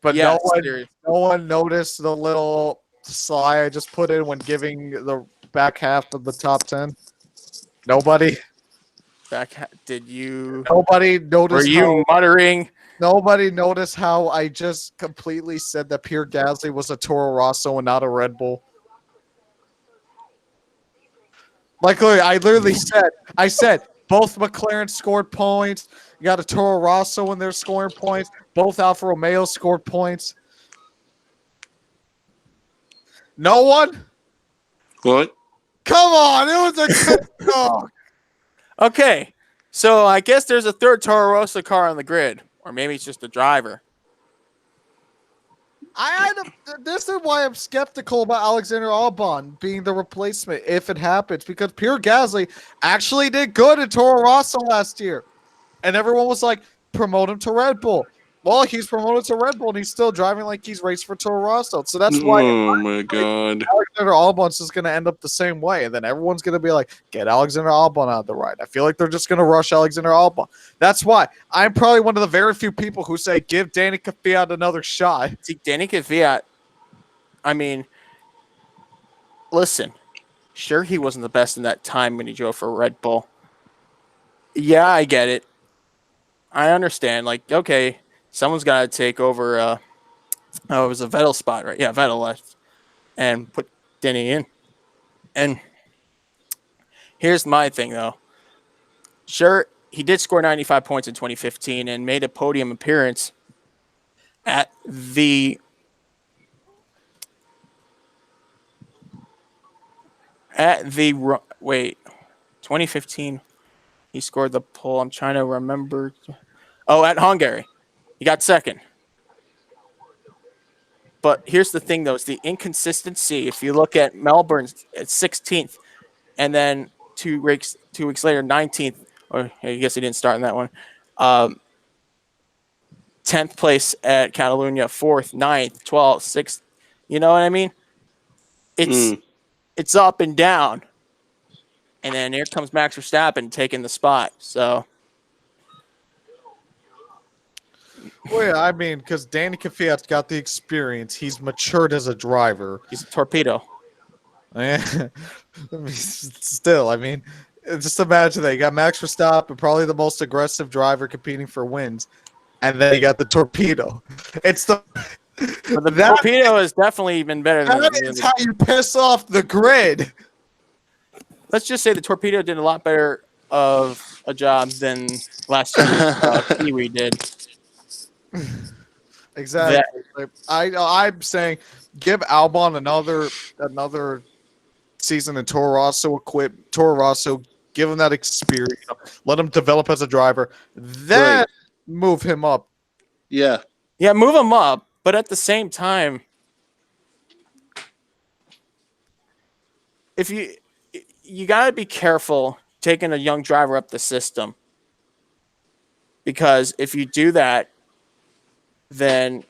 But Yes, no one noticed the little sly I just put in when giving the back half of the top 10. Nobody. Did you? Nobody Were noticed you muttering? Nobody noticed how I just completely said that Pierre Gasly was a Toro Rosso and not a Red Bull. Like, I literally said both McLaren scored points. You got a Toro Rosso in there scoring points. Both Alfa Romeo scored points. No one? What? Come on, it was a good talk. Okay, so I guess there's a third Toro Rosso car on the grid, or maybe it's just a driver. This is why I'm skeptical about Alexander Albon being the replacement if it happens, because Pierre Gasly actually did good at Toro Rosso last year, and everyone was like, promote him to Red Bull. Well, he's promoted to Red Bull, and he's still driving like he's raced for Toro Rosso. So that's why Oh my god. Alexander Albon's is going to end up the same way, and then everyone's going to be like, get Alexander Albon out of the ride. I feel like they're just going to rush Alexander Albon. That's why I'm probably one of the very few people who say give Danny Kvyat another shot. See, Danny Kvyat, I mean, listen, sure he wasn't the best in that time when he drove for Red Bull. Yeah, I get it. I understand. Like, okay, someone's got to take over. It was a Vettel spot, right? Yeah, Vettel left and put Denny in. And here's my thing, though. Sure, he did score 95 points in 2015 and made a podium appearance at the 2015. He scored the pole. I'm trying to remember. Oh, at Hungary. He got second. But here's the thing, though. It's the inconsistency. If you look at Melbourne at 16th, and then 2 weeks later, 19th, or I guess he didn't start in that one. 10th place at Catalunya, 4th, 9th, 12th, 6th. You know what I mean? It's up and down. And then here comes Max Verstappen taking the spot. So, Well, yeah, I mean, because Danny Kvyat's got the experience. He's matured as a driver. he's a torpedo. Still, I mean, just imagine that. You got Max Verstappen, probably the most aggressive driver competing for wins. And then you got the torpedo. It's the... But the torpedo is definitely even better than That is how you piss off the grid. Let's just say the torpedo did a lot better of a job than last year's Kiwi did. Exactly. I'm saying give Albon another season in Toro Rosso, give him that experience, let him develop as a driver, then move him up. Yeah, move him up, but at the same time, if you got to be careful taking a young driver up the system, because if you do that, then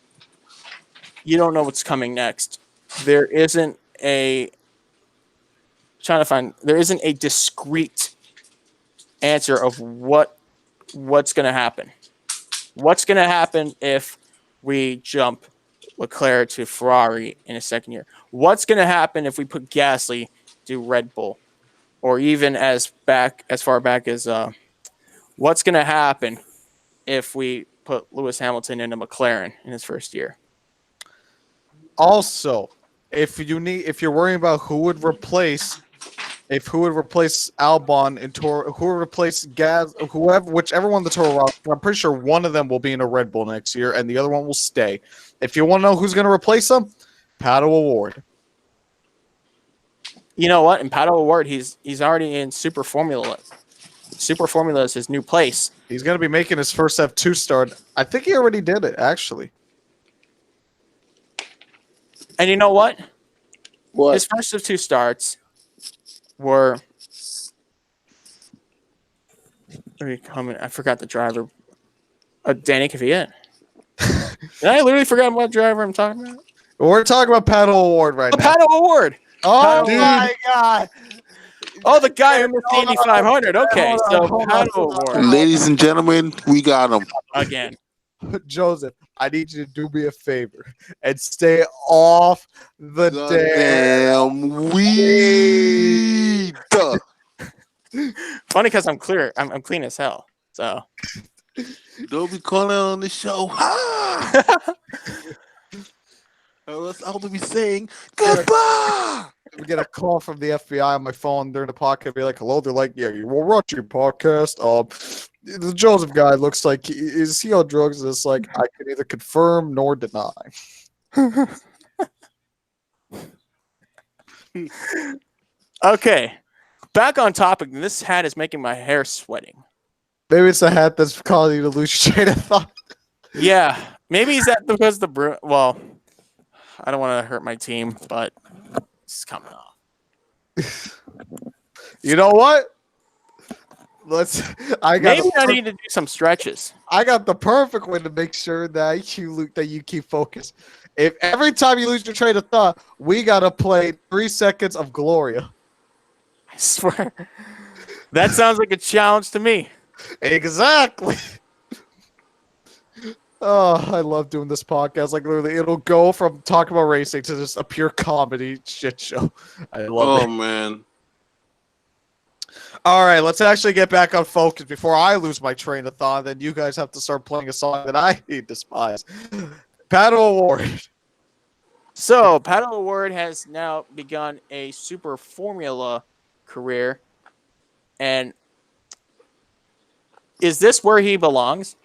you don't know what's coming next. There isn't a discrete answer of what's going to happen. What's going to happen if we jump Leclerc to Ferrari in a second year? What's going to happen if we put Gasly to Red Bull? Or even as far back as what's going to happen if we put Lewis Hamilton into McLaren in his first year? Also, if you're worrying about who would replace Albon in Toro, who would replace whichever one the Toro Rosso, I'm pretty sure one of them will be in a Red Bull next year, and the other one will stay. If you want to know who's going to replace them, Pato O'Ward. You know what? In Pato O'Ward, he's already in Super Formula. Super Formula is his new place. He's going to be making his first F2 start. I think he already did it, actually. And you know what? what? His first of 2 starts were... I forgot the driver. Danny Kvyat. Did I literally forget what driver I'm talking about? We're talking about Pato O'Ward right now. Pato O'Ward. Oh Dude. my god! Oh, the guy who missed the Indy 500. Okay, so hold on, paddle hold on. award Ladies and gentlemen, we got him. again. Joseph, I need you to do me a favor and stay off the damn. Damn weed. Funny because I'm clear. I'm clean as hell. So Don't be calling on the show. Ha! Or else I'll be saying goodbye. We get a call from the FBI on my phone during the podcast. Be like, "Hello." They're like, "Yeah, we're watching your podcast. The Joseph guy looks like is he on drugs?" And it's like I can neither confirm nor deny. okay, back on topic. This hat is making my hair sweating. Maybe it's a hat that's causing you to lose your train of thought. Yeah, maybe is that because the well, I don't want to hurt my team, but it's coming off. You know what? Maybe I need to do some stretches. I got the perfect way to make sure that you keep focused. If every time you lose your train of thought, we gotta play 3 seconds of Gloria. I swear, that sounds like a challenge to me. Exactly. Oh, I love doing this podcast. Like literally, it'll go from talking about racing to just a pure comedy shit show. I love it. Man. All right, let's actually get back on focus before I lose my train of thought. Then you guys have to start playing a song that I despise. Paddle Award. So, Paddle Award has now begun a Super Formula career. And is this where he belongs?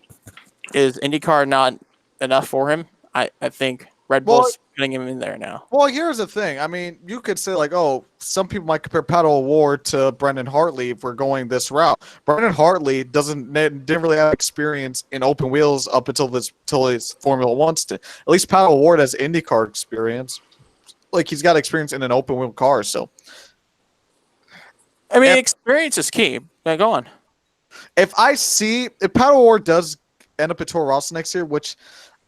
Is IndyCar not enough for him? I think Red Bull's putting him in there now. Well, here's the thing. I mean, you could say like, oh, some people might compare Paddle Award to Brendan Hartley if we're going this route. Brendan Hartley didn't really have experience in open wheels up until his Formula One stint. At least Paddle Award has IndyCar experience. Like he's got experience in an open wheel car. So, I mean, experience is key. Now, go on. If Paddle Award does end up at Toro Rosso next year, which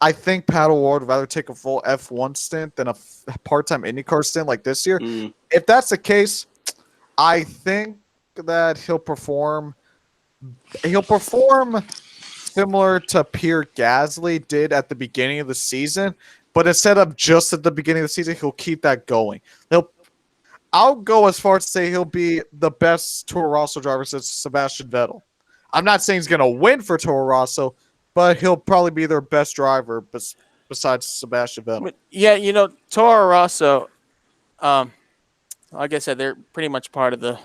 I think Paddle Award would rather take a full F1 stint than a part-time IndyCar stint like this year. If that's the case, I think that he'll perform similar to Pierre Gasly did at the beginning of the season, but instead of just at the beginning of the season, he'll keep that going. I'll go as far as to say he'll be the best Toro Rosso driver since Sebastian Vettel. I'm not saying he's going to win for Toro Rosso, but he'll probably be their best driver besides Sebastian Vettel. Yeah, Toro Rosso, like I said, they're pretty much part of the.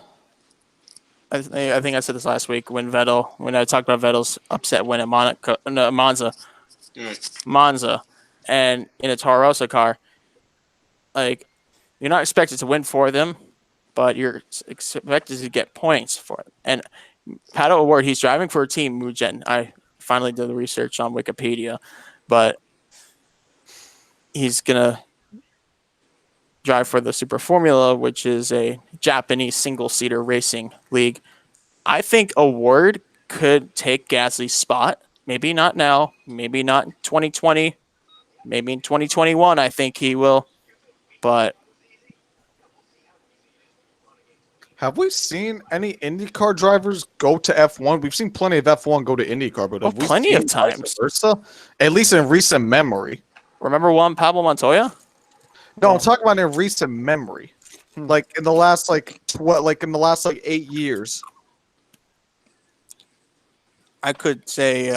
I think I said this last week when I talked about Vettel's upset win at Monza, and in a Toro Rosso car, like you're not expected to win for them, but you're expected to get points for it. And Paddle Award, he's driving for a team, Mugen. I finally did the research on Wikipedia, but he's gonna drive for the Super Formula, which is a Japanese single-seater racing league. I think Award could take Gasly's spot. Maybe not now. Maybe not in 2020. Maybe in 2021. I think he will. But have we seen any IndyCar drivers go to F1? We've seen plenty of F1 go to IndyCar, but have we plenty seen of times. vice versa? At least in recent memory. Remember Juan Pablo Montoya? No, I'm talking about in recent memory. Like in the last 8 years. I could say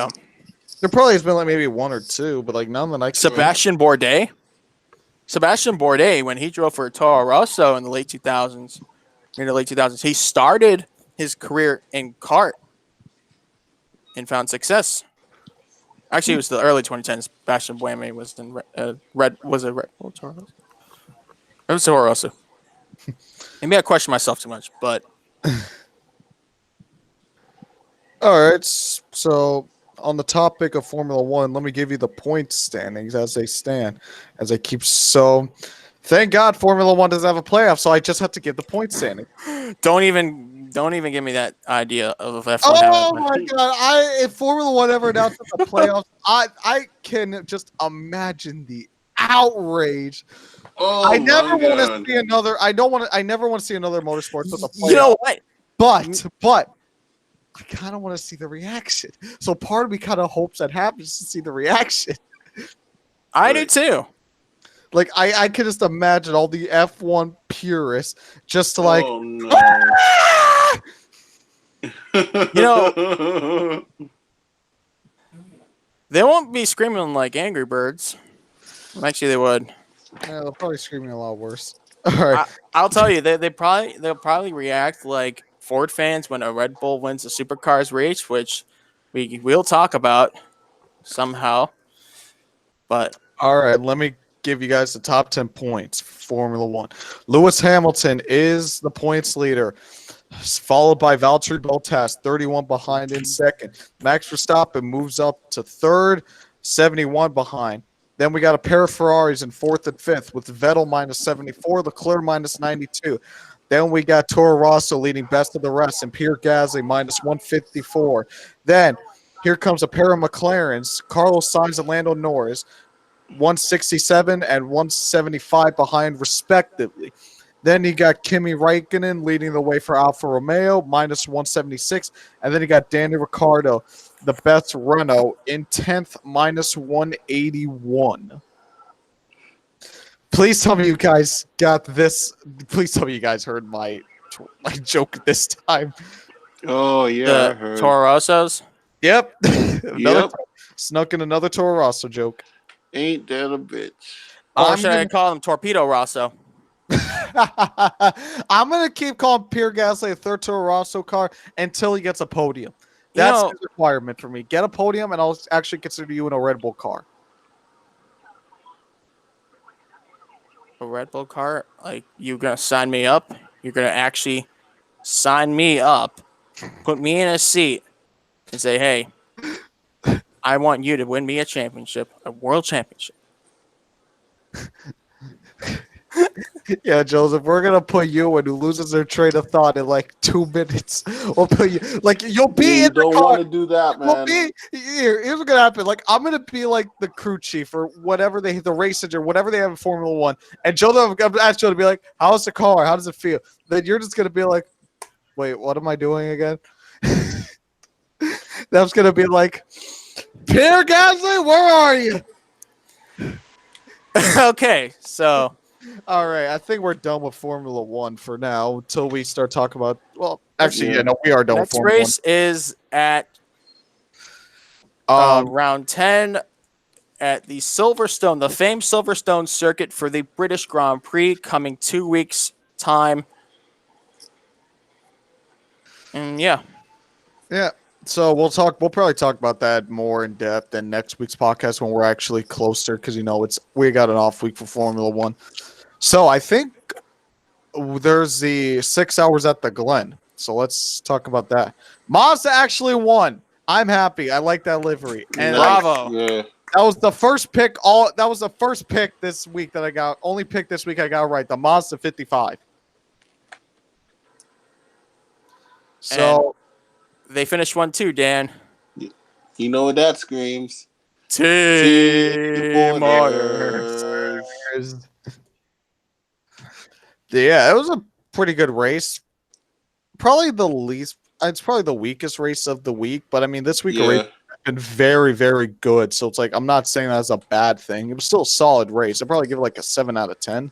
There probably has been like maybe one or two, but like none that I can Sebastian Bourdais. Sebastian Bourdais, when he drove for Toro Rosso in the late 2000s, he started his career in kart and found success. Actually, it was the early 2010s. Sebastian Bourdais was in Red. Was it Red Bull Toro Rosso? It was Toro Rosso. Maybe I question myself too much, but all right. So on the topic of Formula One, let me give you the point standings as they stand. Thank God Formula One doesn't have a playoff, so I just have to give the point standing. Don't even give me that idea of F1. Oh my God! If Formula One ever announces the playoffs, I can just imagine the outrage. Oh I never my want to God. see another. I don't want to. I never want to see another motorsports with a playoff. You know what? But I kind of want to see the reaction. So part of me kind of hopes that happens to see the reaction. I do too. Like I can just imagine all the F1 purists just like. Oh no. "Ah!" know- They won't be screaming like Angry Birds. Actually, they would. Yeah, they'll probably screaming a lot worse. All right. I'll tell you, they'll probably react like Ford fans when a Red Bull wins a supercars race, which we will talk about somehow. But All right, let me give you guys the top 10 points for Formula One. Lewis Hamilton is the points leader, followed by Valtteri Bottas, 31 behind in second. Max Verstappen moves up to third, 71 behind. Then we got a pair of Ferraris in fourth and fifth with Vettel minus 74, Leclerc minus 92. Then we got Toro Rosso leading best of the rest and Pierre Gasly minus 154. Then here comes a pair of McLarens, Carlos Sainz and Lando Norris, 167 and 175 behind respectively. Then you got Kimi Räikkönen leading the way for Alfa Romeo, minus 176. And then you got Danny Ricciardo, the best Renault, in 10th, minus 181. Please tell me you guys got this. Please tell me you guys heard my joke this time. Oh yeah, I heard. Toro Rossos. Yep. Yep. Snuck in another Toro Rosso joke. Ain't that a bitch? Or should I call him Torpedo Rosso? I'm gonna keep calling Pierre Gasly a third Toro Rosso car until he gets a podium. That's the requirement for me. Get a podium, and I'll actually consider you in a Red Bull car. A Red Bull car? Like, you gonna sign me up? You're gonna actually sign me up, put me in a seat, and say, "Hey, I want you to win me a championship, a world championship." Yeah, Joseph, we're gonna put you in who loses their train of thought in like 2 minutes. We'll put you like you'll be You in the don't car. want to do that, man. Here's what's gonna happen. Like I'm gonna be like the crew chief or whatever the race or whatever they have in Formula One, and Joe, I'm gonna ask Joe to be like, "How's the car? How does it feel?" Then you're just gonna be like, "Wait, what am I doing again?" That's gonna be like, "Pierre Gasly, where are you?" Okay, so All right, I think we're done with Formula One for now until we start talking about. Well, actually, yeah, no, we are done with next Formula race is at One. round 10 at the Silverstone, the famed Silverstone circuit for the British Grand Prix, coming 2 weeks' time. And yeah. So we'll probably talk about that more in depth in next week's podcast when we're actually closer, because we got an off week for Formula One. So I think there's the 6 hours at the Glen. So let's talk about that. Mazda actually won. I'm happy. I like that livery. And Bravo. Yeah. that was the first pick. That was the first pick this week that I got. Only pick this week I got right. The Mazda 55. So They finished 1-2, Dan. You know what that screams? Team orders. Yeah, it was a pretty good race. Probably it's probably the weakest race of the week, but I mean, this week Yeah. race has been very, very good. So it's like, I'm not saying that's a bad thing. It was still a solid race. I'd probably give it like a 7 out of 10.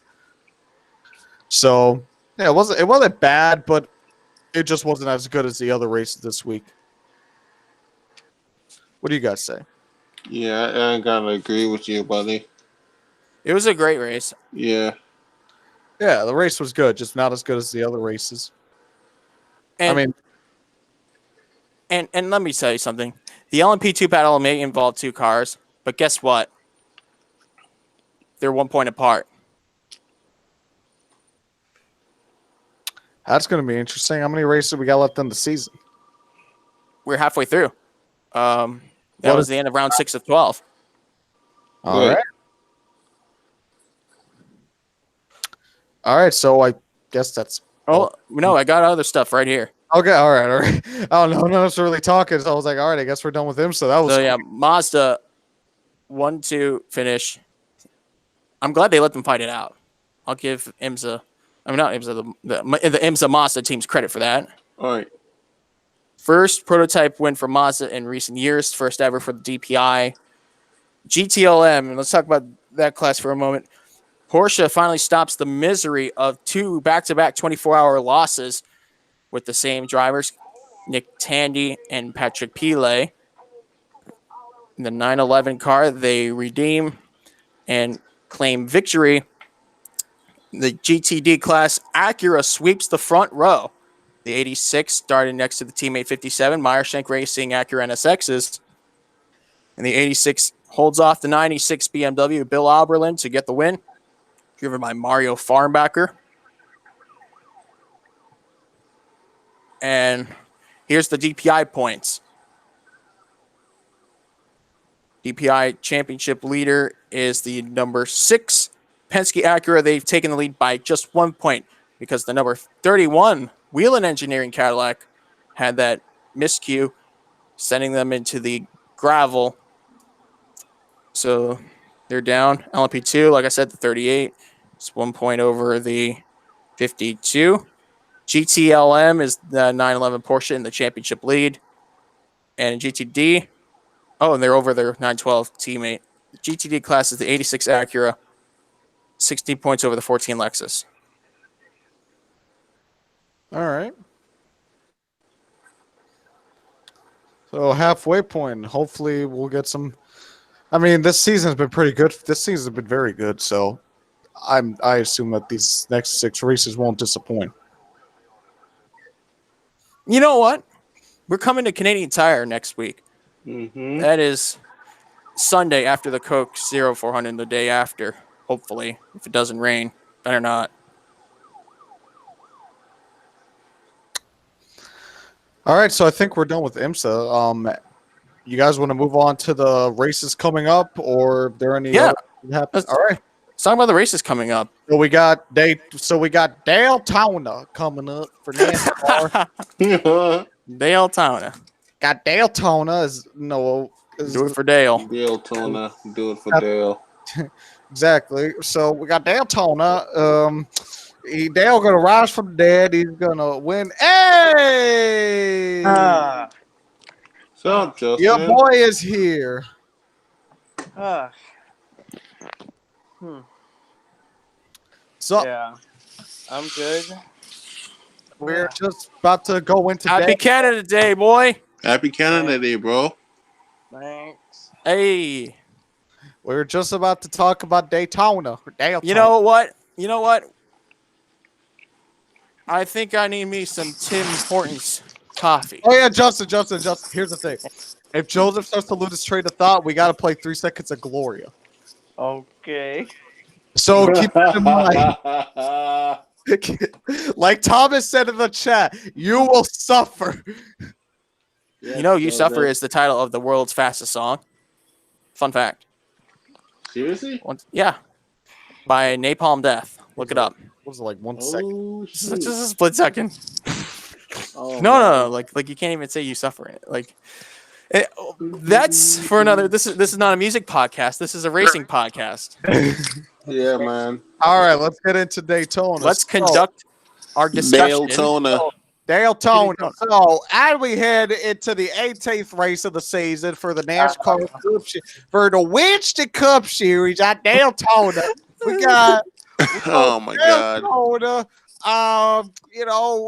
So yeah, it wasn't bad, but it just wasn't as good as the other races this week. What do you guys say? Yeah, I gotta agree with you, buddy. It was a great race. Yeah. Yeah, the race was good, just not as good as the other races. And, and let me tell you something. The LMP2 battle may involve 2 cars, but guess what? They're 1 point apart. That's going to be interesting. How many races we got left in the season? We're halfway through. That was the end of round 6 of 12. All right. All right, so I guess that's... Oh, no, I got other stuff right here. Okay, all right. I don't know. No one's really talking, so I was like, all right, I guess we're done with him. So that was... So, yeah, Mazda 1-2 finish. I'm glad they let them fight it out. I'll give IMSA, I mean not IMSA, the IMSA Mazda teams credit for that. All right. First prototype win for Mazda in recent years, first ever for the DPI. GTLM, and let's talk about that class for a moment. Porsche finally stops the misery of 2 back-to-back 24-hour losses with the same drivers, Nick Tandy and Patrick Pile. In the 911 car, they redeem and claim victory. The GTD class, Acura sweeps the front row. The 86 started next to the teammate 57, Meyershank Racing Acura NSXs. And the 86 holds off the 96 BMW Bill Oberlin to get the win, driven by Mario Farnbacher. And here's the DPI points. DPI championship leader is the number 6 Penske Acura. They've taken the lead by just 1 point because the number 31 Whelen Engineering Cadillac had that miscue, sending them into the gravel. So they're down. LMP2, like I said, the 38. It's 1 point over the 52. GTLM is the 911 Porsche in the championship lead. And GTD, and they're over their 912 teammate. The GTD class is the 86 Acura, 16 points over the 14 Lexus. All right. So halfway point. Hopefully we'll get some. I mean, this season's been pretty good. This season's been very good. So I assume that these next 6 races won't disappoint. You know what? We're coming to Canadian Tire next week. Mm-hmm. That is Sunday after the Coke 0400, the day after, hopefully, if it doesn't rain. Better not. All right, so I think we're done with IMSA. You guys want to move on to the races coming up, or are there any other that happen? All right. Let's talk about the races coming up. So we got Daytona coming up for NASCAR. Daytona. Got Daytona Do it for Dale. Daytona. Do it for Dale. Exactly. So we got Daytona. Dale gonna rise from the dead. He's gonna win. Hey! So, Justin. Your boy is here. So Yeah, I'm good. we're just about to go into Happy Canada Day, boy. Happy Canada Day, bro. Thanks. Hey. We're just about to talk about Daytona. You know what? I think I need me some Tim Hortons coffee. Oh yeah, Justin. Here's the thing. If Joseph starts to lose his train of thought, we got to play 3 Seconds of Gloria. Okay. So keep that in mind. Like Thomas said in the chat, you will suffer. Yeah, You know, You Suffer is the title of the world's fastest song. Fun fact. Seriously? Yeah. By Napalm Death. Look it up. What was it, like 1 second? Oh, Just shoot. a split second. Oh, No. Like you can't even say you suffer it. That's for another. This is not a music podcast. This is a racing podcast. Yeah, man. All right, let's get into Daytona. Let's conduct our discussion. Daytona. So, as we head into the 18th race of the season for the NASCAR Cup for the Winston Cup Series at Daytona, we got Oh my God. Daytona.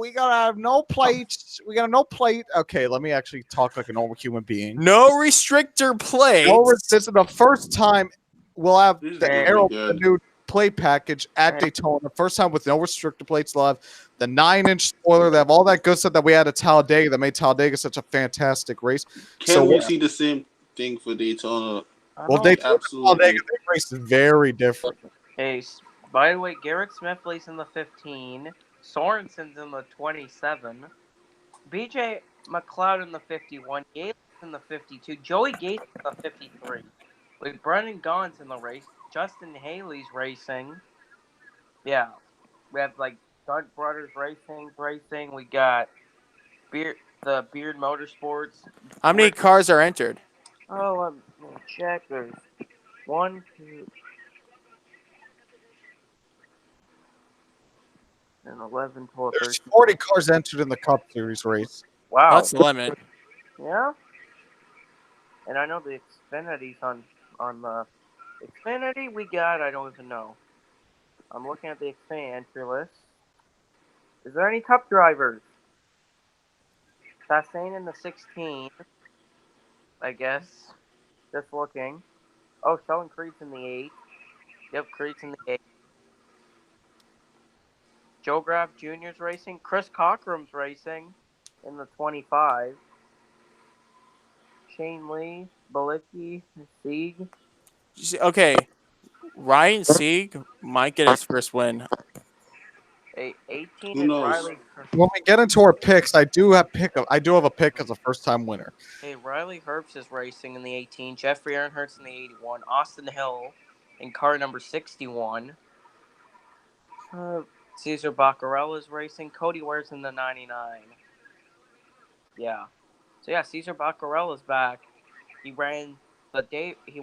We gotta have no plates. We got no plate. Okay, let me actually talk like a normal human being. No restrictor plate. This is the first time we'll have This is the really Arrow good. new plate package at Daytona. First time with no restrictor plates. They'll have the 9-inch spoiler. They have all that good stuff that we had at Talladega that made Talladega such a fantastic race. Can we see the same thing for Daytona? Well, Daytona Absolutely. Talladega, that race is very different. Hey, by the way, Garrett Smith plays in the 15. Sorensen's in the 27. BJ McLeod in the 51. Yates in the 52. Joey Gates in the 53. With Brendan Gaughan's in the race. Justin Haley's racing. Yeah. We have like Stunt Brothers racing. We got the Beard Motorsports. How many cars are entered? Oh, let me check. There's 1, 2. And 11, 12, There's 13. 40 cars entered in the Cup Series race. Wow. That's the limit. Yeah. And I know the Xfinity's on the Xfinity we got. I don't even know. I'm looking at the Xfinity entry list. Is there any Cup drivers? Chastain in the 16, I guess. Just looking. Oh, Sheldon Creed's in the 8. Yep, Creed's in the 8. Joe Graf Jr.'s racing. Chris Cockrum's racing in the 25. Shane Lee, Balicki, Sieg. Okay, Ryan Sieg might get his first win. 18 Who is knows? Riley. When we get into our picks, I do have a pick as a first time winner. Hey, Riley Herbst is racing in the 18. Jeffrey Earnhardt's in the 81. Austin Hill in car number 61. Cesar Baccarella is racing. Cody Ware's in the 99. Yeah. So yeah, Cesar Baccarella's back. He ran he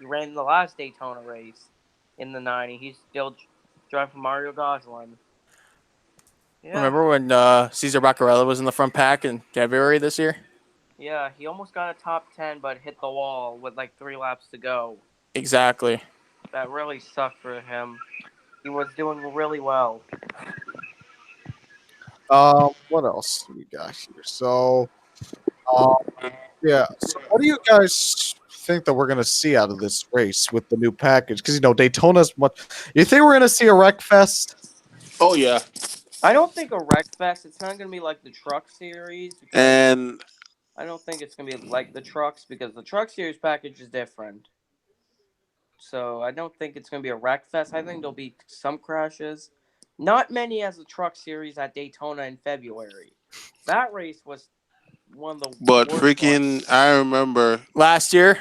ran the last Daytona race in the 90. He's still driving for Mario Gosselin. Yeah. Remember when Cesar Baccarella was in the front pack in February this year? Yeah, he almost got a top 10 but hit the wall with like 3 laps to go. Exactly. That really sucked for him. He was doing really well. What else do we got here? So, um, yeah. So, what do you guys think that we're gonna see out of this race with the new package? Because Daytona's much. You think we're gonna see a wreck fest? Oh yeah, I don't think a Wreck Fest. It's not gonna be like the Truck Series because and I don't think it's gonna be like the trucks because the Truck Series package is different. So I don't think it's gonna be a Wreck Fest. I think there'll be some crashes, not many as the Truck Series at Daytona in February. That race was one of the but worst ones. freaking, I remember. Last year,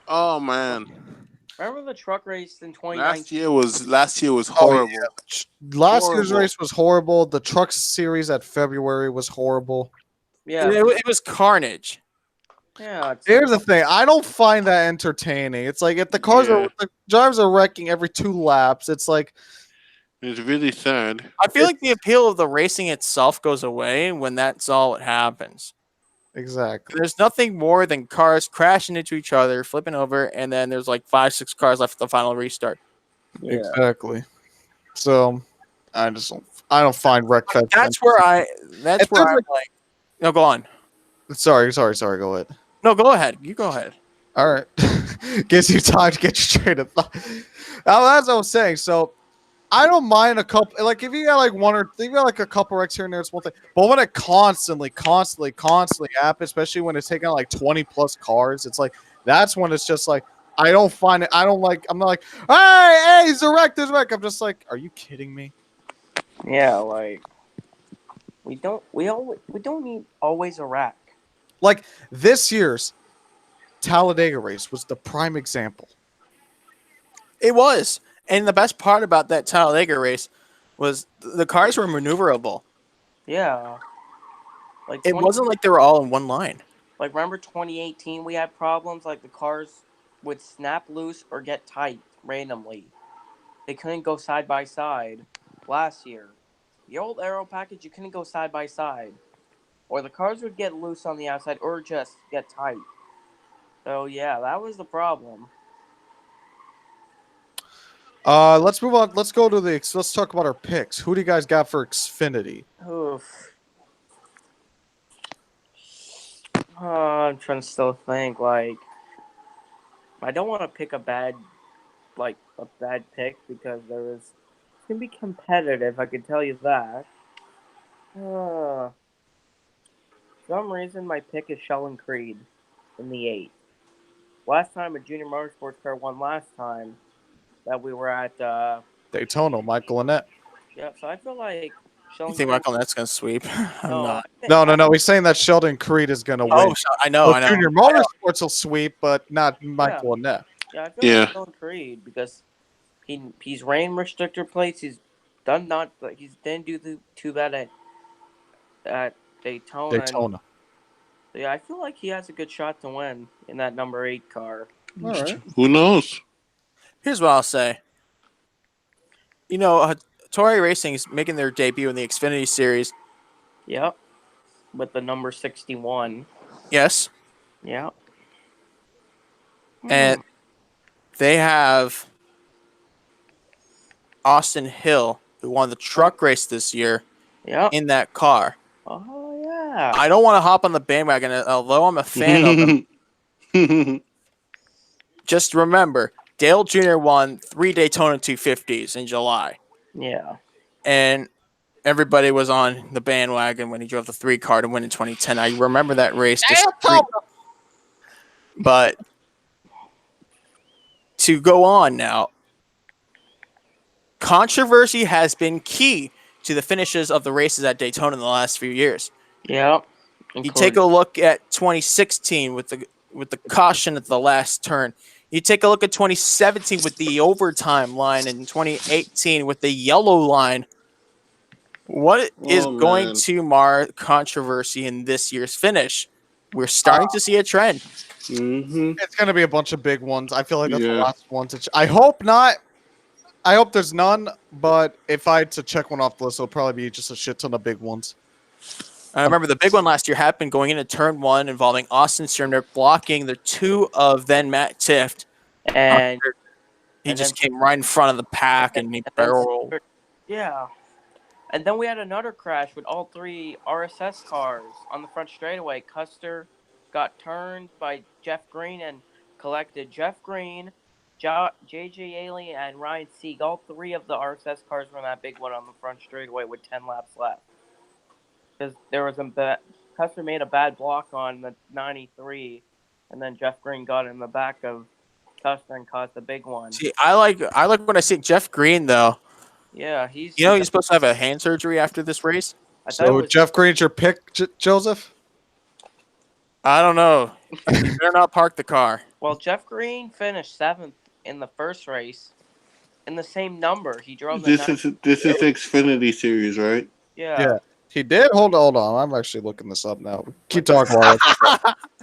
Oh man, Remember the truck race in 2019? last year was Oh, yeah. horrible. Last year's Horrible. race was horrible. The Truck Series at February was horrible. Yeah, it was carnage. yeah. Here's the thing: I don't find that entertaining. It's like if the the drivers are wrecking every 2 laps, it's like It's really sad. I feel like the appeal of the racing itself goes away when that's all that happens. exactly. There's nothing more than cars crashing into each other, flipping over, and then there's like 5, 6 cars left at the final restart. Yeah. Exactly. So I just don't. I don't find wreck That's where I'm like, no, go on. Sorry. Go ahead. No, go ahead. You go ahead. All right. Gives you time to get your train of thought. Now, as I was saying, so I don't mind a couple. Like if you got like if you got like a couple wrecks here and there, it's one thing. But when it constantly happens, especially when it's taking out like 20 plus cars, it's like that's when it's just like I don't find it. I don't like. I'm not like, hey, there's a wreck. I'm just like, are you kidding me? Yeah, like we don't need always a rack. Like this year's Talladega race was the prime example. It was. And the best part about that Talladega race was the cars were maneuverable. Yeah. Like It wasn't like they were all in one line. Like remember 2018 we had problems like the cars would snap loose or get tight randomly. They couldn't go side by side last year. The old aero package you couldn't go side by side. Or the cars would get loose on the outside or just get tight. So yeah, that was the problem. Let's move on. Let's go to let's talk about our picks. Who do you guys got for Xfinity? Oof. I'm trying to still think. Like, I don't want to pick a bad pick because it's gonna be competitive. I can tell you that. For some reason, my pick is Sheldon Creed in the 8. Last time a junior motorsports car won last time that we were at Daytona, Michael Annette. Yeah, so I feel like You Sheldon think Creed. Michael Nett's going to sweep? I'm not. No. He's saying that Sheldon Creed is going to win. Oh, I know. Junior Motorsports will sweep, but not Michael Annette. Yeah, I feel like Sheldon Creed because he's ran restrictor plates. He's didn't do too bad at Daytona. Daytona. Yeah, I feel like he has a good shot to win in that number 8 car. All right. Who knows? Here's what I'll say. Toray Racing is making their debut in the Xfinity Series. Yep. With the number 61. Yes. Yep. And they have Austin Hill, who won the truck race this year, Yep. in that car. Oh, yeah. I don't want to hop on the bandwagon, although I'm a fan of him. Just remember, Dale Jr. won 3 Daytona 250s in July. Yeah. And everybody was on the bandwagon when he drove the 3 car to win in 2010. I remember that race. But to go on now, controversy has been key to the finishes of the races at Daytona in the last few years. Yep. You take a look at 2016 with the caution at the last turn. You take a look at 2017 with the overtime line and 2018 with the yellow line. What is going to mar controversy in this year's finish? We're starting to see a trend. It's going to be a bunch of big ones. I feel like that's the last one to I hope not. I hope there's none, but if I had to check one off the list, it'll probably be just a shit ton of big ones. I remember the big one last year happened going into turn 1 involving Austin Chandler blocking the 2 of then Matt Tifft. And he just came right in front of the pack and he barreled. Yeah. And then we had another crash with all 3 RSS cars on the front straightaway. Custer got turned by Jeff Green and collected Jeff Green, JJ Aley, and Ryan Sieg. All 3 of the RSS cars were in that big one on the front straightaway with 10 laps left. Because there was Custer made a bad block on the 93, and then Jeff Green got in the back of Custer and caused the big one. See, I like when I see Jeff Green though. Yeah, he's supposed to have a hand surgery after this race. So Jeff Green's your pick, Joseph? I don't know. You better not park the car. Well, Jeff Green finished 7th in the first race in the same number. He drove this is Xfinity Series, right? Yeah. He did? Hold on. I'm actually looking this up now. Keep talking while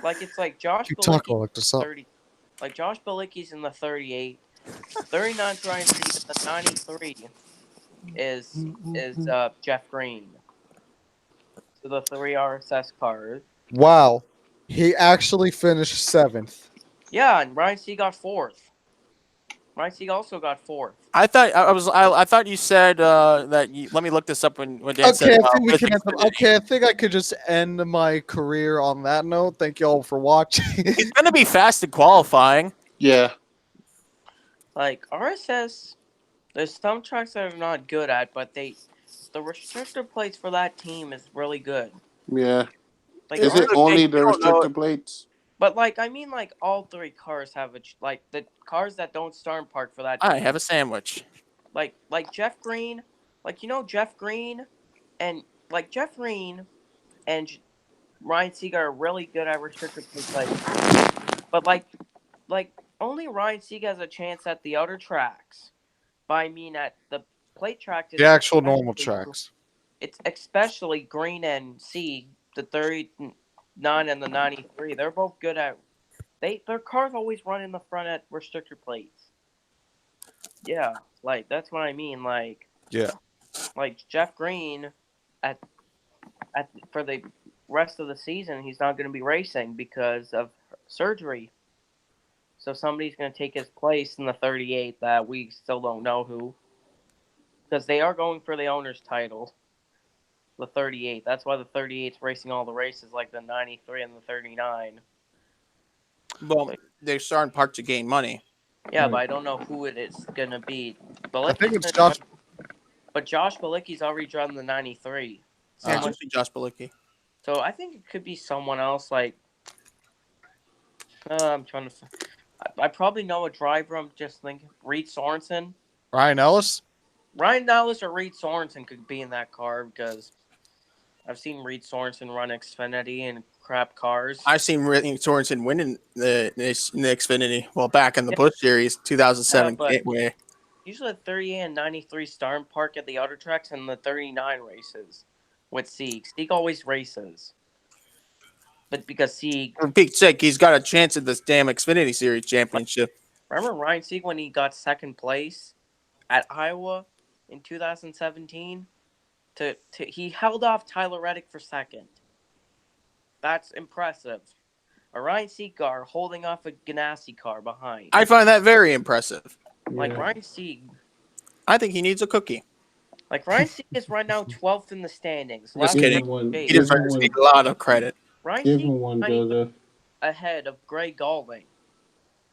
it's like Josh Balicki's 30. Like Josh Balicki's in the 38. 39th Ryan Sieg, the 93 is Jeff Green. So the 3 RSS cars. Wow. He actually finished 7th. Yeah, and Ryan Sieg got 4th. Ryan Sieg also got 4th. I thought you said that. Let me look this up when Dan said. I think I could just end my career on that note. Thank you all for watching. He's gonna be fast in qualifying. Yeah. Like RSS, there's some tracks that are not good at, but the restrictor plates for that team is really good. Yeah. Like, is it only the restrictor plates? But I mean, all 3 cars have the cars that don't start and park for that team. I have a sandwich. Like Jeff Green, Jeff Green, and Jeff Green and Ryan Sieg are really good at restrictor plates. But only Ryan Sieg has a chance at the other tracks. But I mean, at the plate track, the actual normal tracks. It's especially Green and Sieg, the 39 and the 93. They're both good at. Their cars always run in the front at restrictor plates. Yeah, that's what I mean. Jeff Green, for the rest of the season, he's not going to be racing because of surgery. So somebody's going to take his place in the 38 that we still don't know who. Because they are going for the owner's title. The 38. That's why the 38's racing all the races like the 93 and the 39. Well, they're starting park to gain money. Yeah, but I don't know who it is going to be. I think it's Josh. But Josh Balicki's already driving the 93. Josh Balicki. So I think it could be someone else. I'm trying to. I probably know a driver. I'm just thinking Reed Sorensen. Ryan Ellis or Reed Sorensen could be in that car because I've seen Reed Sorensen run Xfinity and crap cars. I've seen Reed Sorensen win in the Xfinity. Well, back in the Busch Series, 2007 Gateway. Usually the 38 and 93 start and park at the other tracks and the 39 races with Sieg. Sieg always races. But because Sieg... For Pete's sake, he's got a chance at this damn Xfinity Series championship. Remember Ryan Sieg when he got second place at Iowa? in 2017. He held off Tyler Reddick for second. That's impressive. A Ryan Seagar holding off a Ganassi car behind. I find that very impressive. Like Yeah. Ryan Sieg. I think he needs a cookie. Like Ryan Sieg is right now 12th in the standings. Just Give kidding. him one. He Give him deserves one. a lot of credit. Ryan Give Sieg him one, not even Joseph. ahead of Greg Galding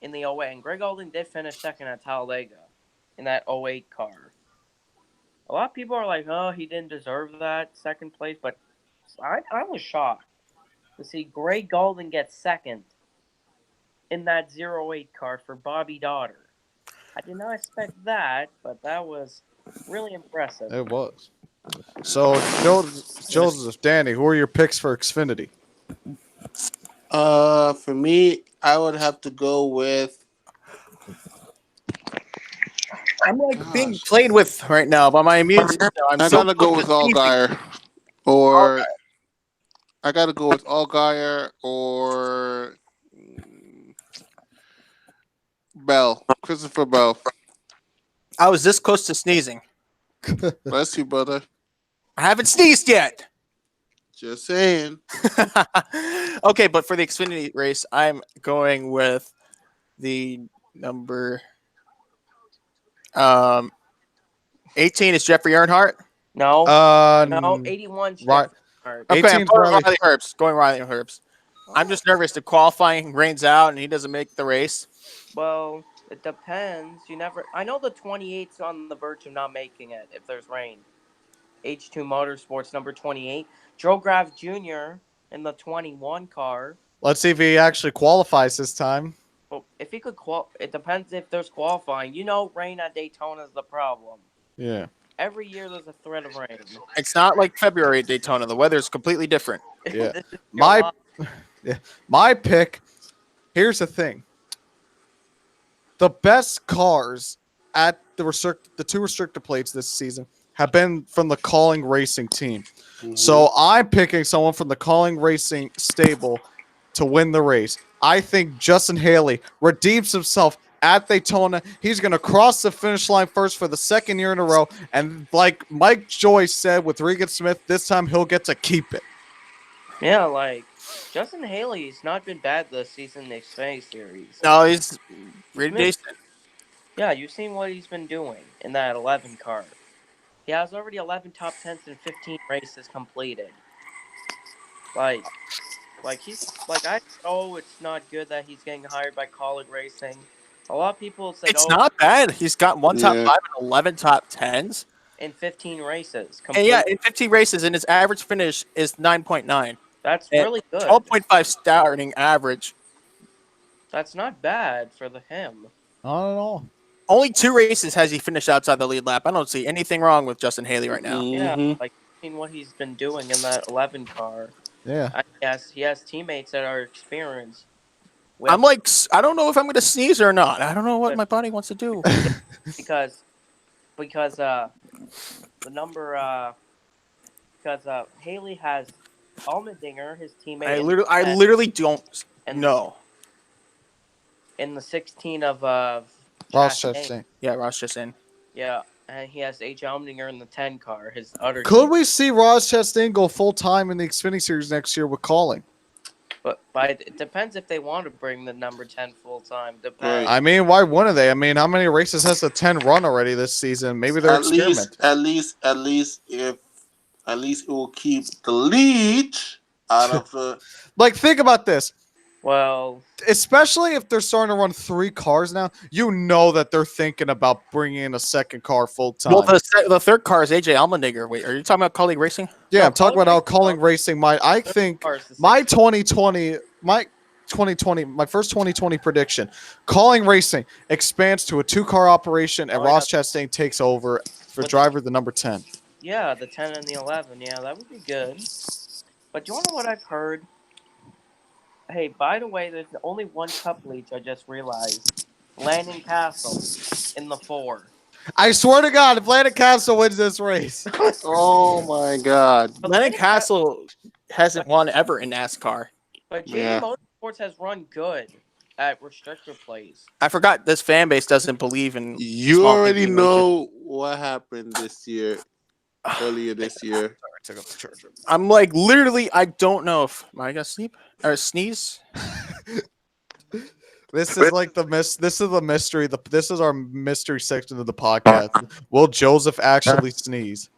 in the 08. And Greg Galding did finish second at Talladega in that 08 car. A lot of people are like, oh, he didn't deserve that second place, but I was shocked to see Greg Galding get second in that 08 car for Bobby Daughter. I did not expect that, but that was really impressive. It was. So, Joseph, Danny, who are your picks for Xfinity? For me, I would have to go with. I'm like being Gosh. played with right now by my immune system. I'm I so gotta go with close to sneezing. Allgaier, or I gotta go with Allgaier or Bell, Christopher Bell. I was this close to sneezing. Bless you, brother. I haven't sneezed yet. Just saying. Okay, but for the Xfinity race, I'm going with the number 18 is Jeffrey Earnhardt. No, No, 81 right. Stefan. Okay, I'm 18's going Riley. Riley Herbst. Going Riley Herbst. I'm just nervous. The qualifying rains out and he doesn't make the race. Well, it depends. I know the 28's on the verge of not making it if there's rain. H2 Motorsports number 28. Joe Graf Jr. in the 21 car. Let's see if he actually qualifies this time. Well, if he could it depends if there's qualifying. Rain at Daytona is the problem. Yeah. Every year there's a threat of rain. It's not like February at Daytona. The weather's completely different. Yeah. This is My July. my pick. Here's the thing. The best cars at the two restrictor plates this season have been from the Calling Racing team. So I'm picking someone from the Calling Racing stable to win the race. I think Justin Haley redeems himself at Daytona. He's going to cross the finish line first for the second year in a row. And like Mike Joyce said with Regan Smith, this time he'll get to keep it. Yeah, like Justin Haley's not been bad this season in the Xfinity Series. No, he's really decent. Yeah, you've seen what he's been doing in that 11 car. He has already 11 top 10s and 15 races completed. Like he's I know it's not good that he's getting hired by College Racing. A lot of people said, It's not bad. He's got one top 5 and 11 top 10s. in 15 races. And yeah, in 15 races, and his average finish is 9.9. That's and really good. 12.5 starting average. That's not bad for him. Not at all. Only 2 races has he finished outside the lead lap. I don't see anything wrong with Justin Haley right now. Yeah, like seen what he's been doing in that 11 car. Yeah. He has teammates that are experienced. I'm like, I don't know if I'm going to sneeze or not. I don't know what my body wants to do. because the number because Haley has Allmendinger, his teammate. I literally don't know. In the 16 of Ross Chastain. Yeah, Ross Chastain. Yeah, and he has H. Allmendinger in the 10 car. His other. Could we see Ross Chastain go full time in the Xfinity Series next year with Calling? But it depends if they want to bring the number 10 full time. Right. I mean, why wouldn't they? I mean, how many races has the 10 run already this season? Maybe they're experimenting. At least it will keep the lead out of the. Like, think about this. Well, especially if they're starting to run 3 cars now, you know that they're thinking about bringing in a second car full time. Well, the third car is AJ Allmendinger. Wait, are you talking about Colleague Racing? Yeah, No, I'm talking about how Calling Racing might. I think my 2020, my first 2020 prediction, Calling Racing expands to a 2-car operation, and Ross Chastain takes over for driver the number 10. Yeah, the 10 and the 11. Yeah, that would be good. But do you want to know what I've heard? Hey, by the way, there's only one cup leech, I just realized. Landon Castle in the 4. I swear to God, if Landon Castle wins this race. Oh my God. Landon Castle hasn't won ever in NASCAR. But JD Motorsports has run good. at restrictor plays. I forgot this fan base doesn't believe in. You small already continuation. know what happened this year, earlier this year. Sorry, I took up the charger. I'm like literally. I don't know if am I gonna sleep or sneeze. This is like This is the mystery. This is our mystery section of the podcast. Will Joseph actually sneeze?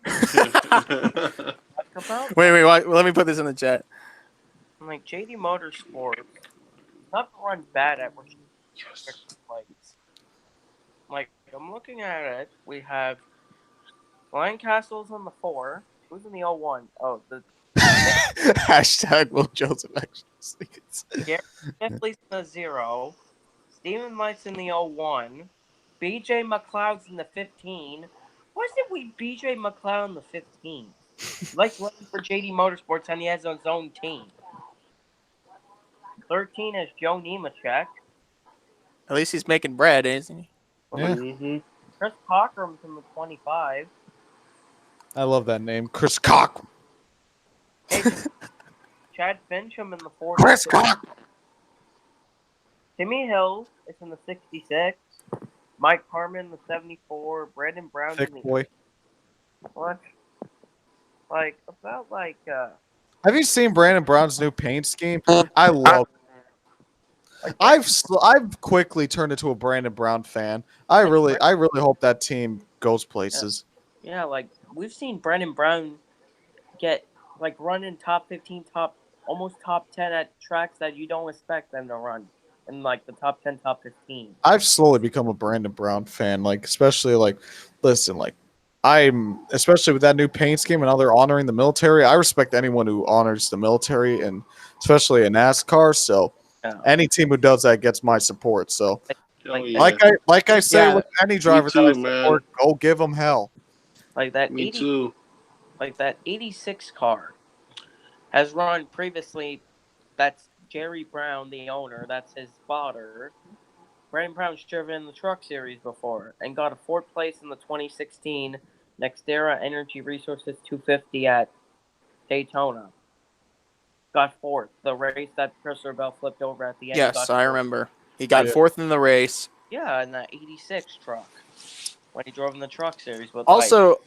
About Wait. Let me put this in the chat. like JD Motorsports, not run bad at restrictor plays. Like I'm looking at it, we have Castle's on the 4. Who's in the 01? Oh, the Hashtag Will Joseph actually sneeze. Gary Smith in the 0. Steven Light's in the 01. BJ McLeod's in the 15. Why is it we BJ McLeod in the 15? Like running for JD Motorsports and he has his own team. 13 is Joe Nemechek. At least he's making bread, isn't he? Yeah. Chris Cockrum's in the 25. I love that name, Chris Cock. Chad Fincham in the 40. Chris Cock. Timmy Hill is in the 66. Mike Harmon in the 74. Brandon Brown in Thick the boy. what? Like about like Have you seen Brandon Brown's new paint scheme? I love. I've quickly turned into a Brandon Brown fan. I really hope that team goes places. yeah, like we've seen Brandon Brown get like run in top 15, almost top 10 at tracks that you don't expect them to run in like the top 10, top 15. I've slowly become a Brandon Brown fan. Like especially listen, I'm especially with that new paint scheme and how they're honoring the military. I respect anyone who honors the military and especially in NASCAR. So any team who does that gets my support. So like I say with any driver that I support, go give them hell. Like that Me too. Like that 86 car has run previously. That's Jerry Brown, the owner. That's his spotter. Brandon Brown's driven the Truck Series before and got a 4th place in the 2016 Nextera Energy Resources 250 at Daytona. Got 4th. The race that Christopher Bell flipped over at the end. Yes, I remember. He got 4th in the race. Yeah, in that 86 truck when he drove in the Truck Series. But also,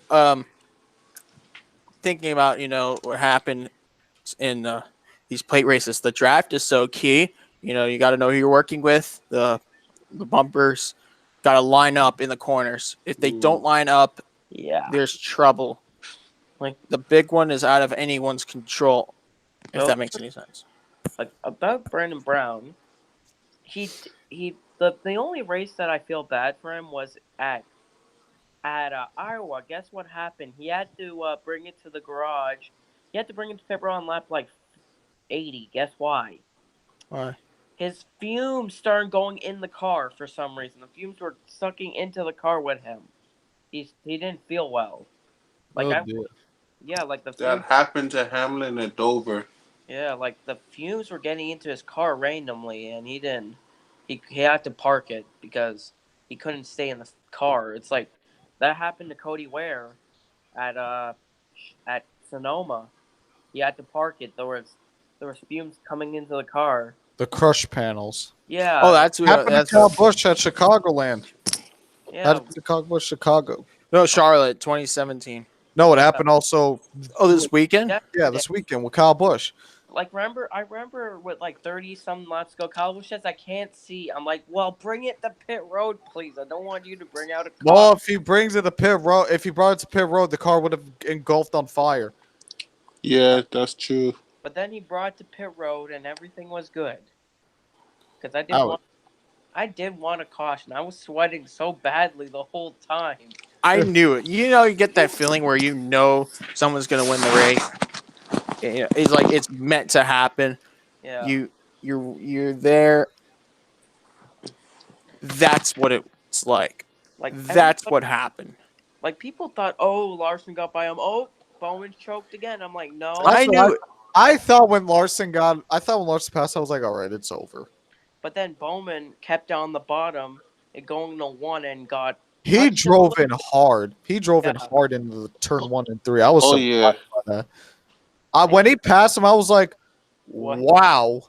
thinking about what happened in these plate races, the draft is so key. You got to know who you're working with. The bumpers got to line up in the corners. If they don't line up, there's trouble. Like the big one is out of anyone's control. If that makes any sense. Like about Brandon Brown, the only race that I feel bad for him was at Iowa. Guess what happened? He had to bring it to the garage. He had to bring it to pit road on lap like 80. Guess why? Why? His fumes started going in the car for some reason. The fumes were sucking into the car with him. He didn't feel well. Like like the fumes, that happened to Hamlin at Dover. Yeah, like the fumes were getting into his car randomly, and he didn't. He had to park it because he couldn't stay in the car. It's like that happened to Cody Ware at Sonoma. He had to park it. There was fumes coming into the car. The crush panels. Yeah. Oh, that's Kyle Busch at Chicagoland. Yeah. That's Chicago Busch, Chicago. No, Charlotte, 2017. No, it happened also. Oh, this weekend? Yeah, this weekend with Kyle Busch. Like, I remember with like 30-some laps ago, Kyle Busch says, I can't see. I'm like, well, bring it to pit road, please. I don't want you to bring out a car. Well, if he brings it to pit road, if he brought it to pit road, the car would have engulfed on fire. Yeah, that's true. But then he brought it to pit road, and everything was good. Because I did want a caution. I was sweating so badly the whole time. I knew it. You get that feeling where someone's gonna win the race. It's like it's meant to happen. Yeah. You're there. That's what it's like. That's what happened. Like people thought, oh, Larson got by him. Oh, Bowman choked again. I'm like, no. I knew it. I thought when Larson passed, I was like, all right, it's over. But then Bowman kept on the bottom and going to 1 and got. He drove in hard. He drove in hard into the turn 1 and 3. I was surprised by that. When he passed him, I was like, wow.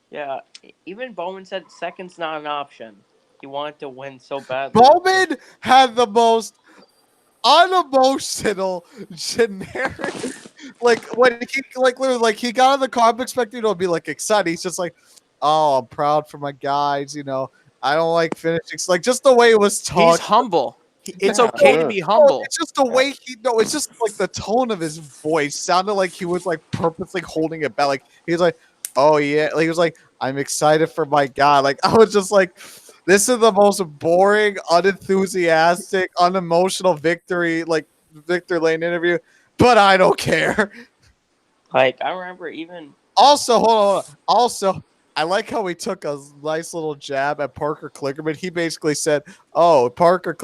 Yeah, even Bowman said second's not an option. He wanted to win so badly. Bowman had the most unemotional, generic. Like when he literally he got in the car, I'm expecting to be excited. He's just like, "Oh, I'm proud for my guys." I don't like finishing. Like just the way it was He's talked. humble. It's Yeah. okay to Yeah. be No, humble. it's just the way he. No, it's just the tone of his voice sounded like he was purposely holding it back. Like he was like, "Oh yeah," he was like, "I'm excited for my guy." Like I was just like, "This is the most boring, unenthusiastic, unemotional Victor Lane interview." But I don't care. Like I remember even Also, hold on. Also, I like how he took a nice little jab at Parker Klickerman. He basically said, "Oh, Parker,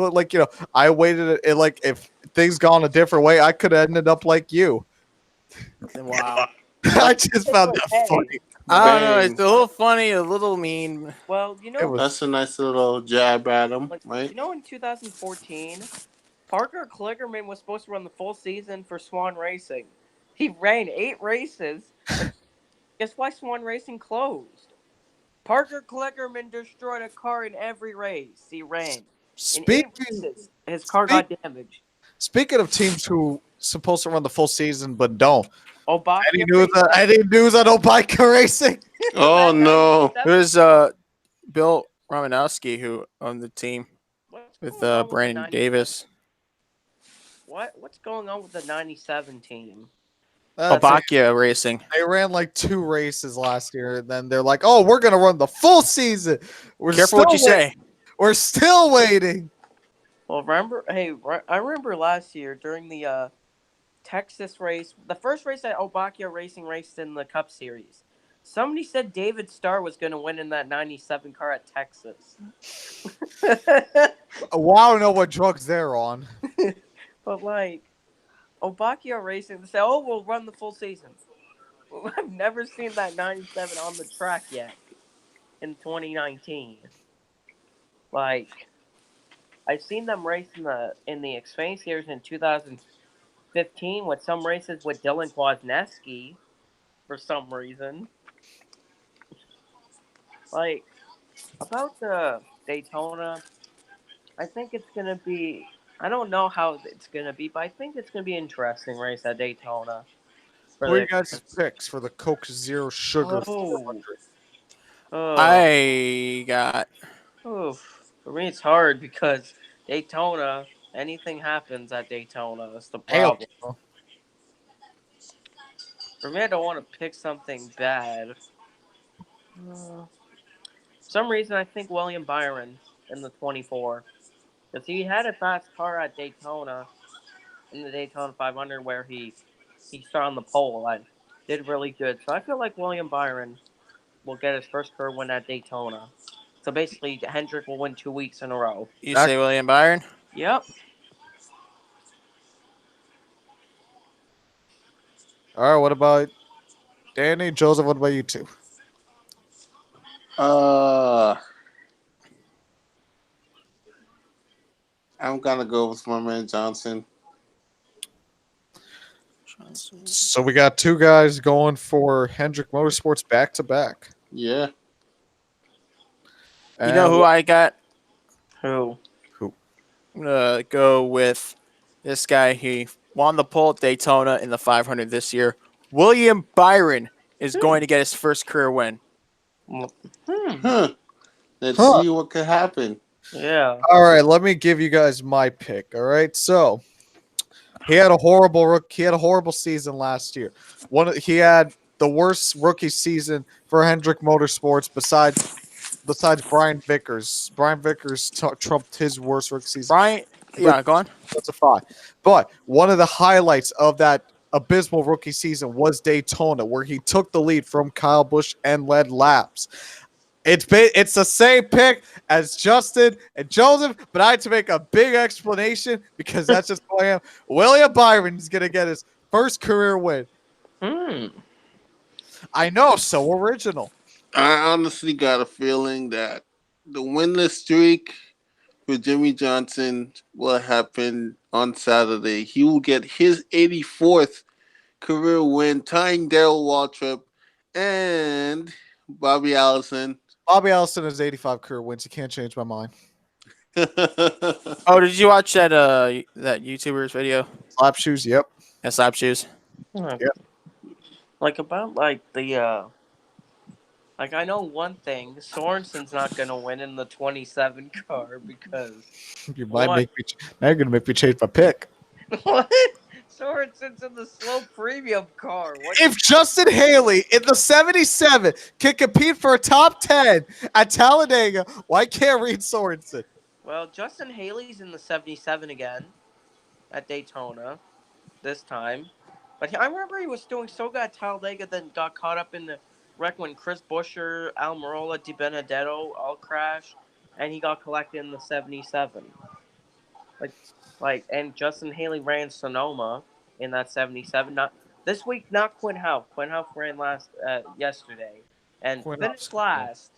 I waited. If things gone a different way, I could have ended up like you." Wow. I just found that Hey. funny. I don't know. Dang. It's a little funny, a little mean. well, It was That's a nice little jab at him, right? in 2014, Parker Kligerman was supposed to run the full season for Swan Racing. He ran 8 races, and guess why Swan Racing closed? Parker Kligerman destroyed a car in every race he ran. In 8 speaking. races, his car got damaged. Speaking of teams who supposed to run the full season but don't. Obaka Any news on Obika Racing? Oh no. There's Bill Romanowski who owned the team with Brandon Davis. What's going on with the 97 team? Obakia Racing. They ran 2 races last year, and then they're like, "Oh, we're gonna run the full season." Careful what you say. We're still waiting. Well, I remember last year during the Texas race, the first race that Obakia Racing raced in the Cup Series. Somebody said David Starr was going to win in that 97 car at Texas. Wow, I don't know what drugs they're on. But Obakia Racing, they say, "Oh, we'll run the full season." I've never seen that 97 on the track yet in 2019. I've seen them race in the Xfinity Series in 2015 with some races with Dylan Kwasniewski for some reason. About the Daytona, I think it's gonna be. I don't know how it's gonna be, but I think it's gonna be an interesting race at Daytona. What are you guys' picks for the Coke Zero Sugar 400? I got For me, it's hard because Daytona. Anything happens at Daytona. That's the Hell, problem. For me, I don't want to pick something bad. For some reason, I think William Byron in the 24. Because he had a fast car at Daytona in the Daytona 500 where he started on the pole and did really good. So I feel like William Byron will get his first career win at Daytona. So basically, Hendrick will win 2 weeks in a row. you say William Byron. Yep. All right, what about Danny, Joseph? What about you two? I'm gonna go with my man Johnson. So we got 2 guys going for Hendrick Motorsports back to back. Yeah. You know who I got? Who? I'm gonna go with this guy. He won the pole at Daytona in the 500 this year. William Byron is going to get his first career win. Huh. Let's see what could happen. Yeah. All right, let me give you guys my pick. All right, so he had a horrible season last year. He had the worst rookie season for Hendrick Motorsports besides Brian Vickers. Brian Vickers trumped his worst rookie season. Brian, yeah, go on. That's a 5. But one of the highlights of that abysmal rookie season was Daytona, where he took the lead from Kyle Busch and led laps. It's the same pick as Justin and Joseph, but I had to make a big explanation because that's just who I am. William Byron is going to get his first career win. I know, so original. I honestly got a feeling that the winless streak for Jimmy Johnson will happen on Saturday. He will get his 84th career win, tying Darrell Waltrip, and Bobby Allison. Bobby Allison has 85 career wins. You can't change my mind. Oh, did you watch that YouTuber's video? Slap shoes. Yep. Yeah, slap shoes. Huh. Yep. Like about like the like I know one thing, Sorensen's not gonna win in the 27 car because You might one, make me. Now you're gonna make me change my pick. what? Sorensen's in the slow premium car. What? If Justin Haley in the 77 can compete for a top 10 at Talladega, why can't Reed Sorensen? Well, Justin Haley's in the 77 again at Daytona this time, but I remember he was doing so good at Talladega, then got caught up in the wreck when Chris Buescher, Almirola, Di Benedetto all crashed, and he got collected in the 77. And Justin Haley ran Sonoma in that 77. Not this week, not Quinn Houff. Quinn Houff ran yesterday and Quinn Houff's finished gonna win. last.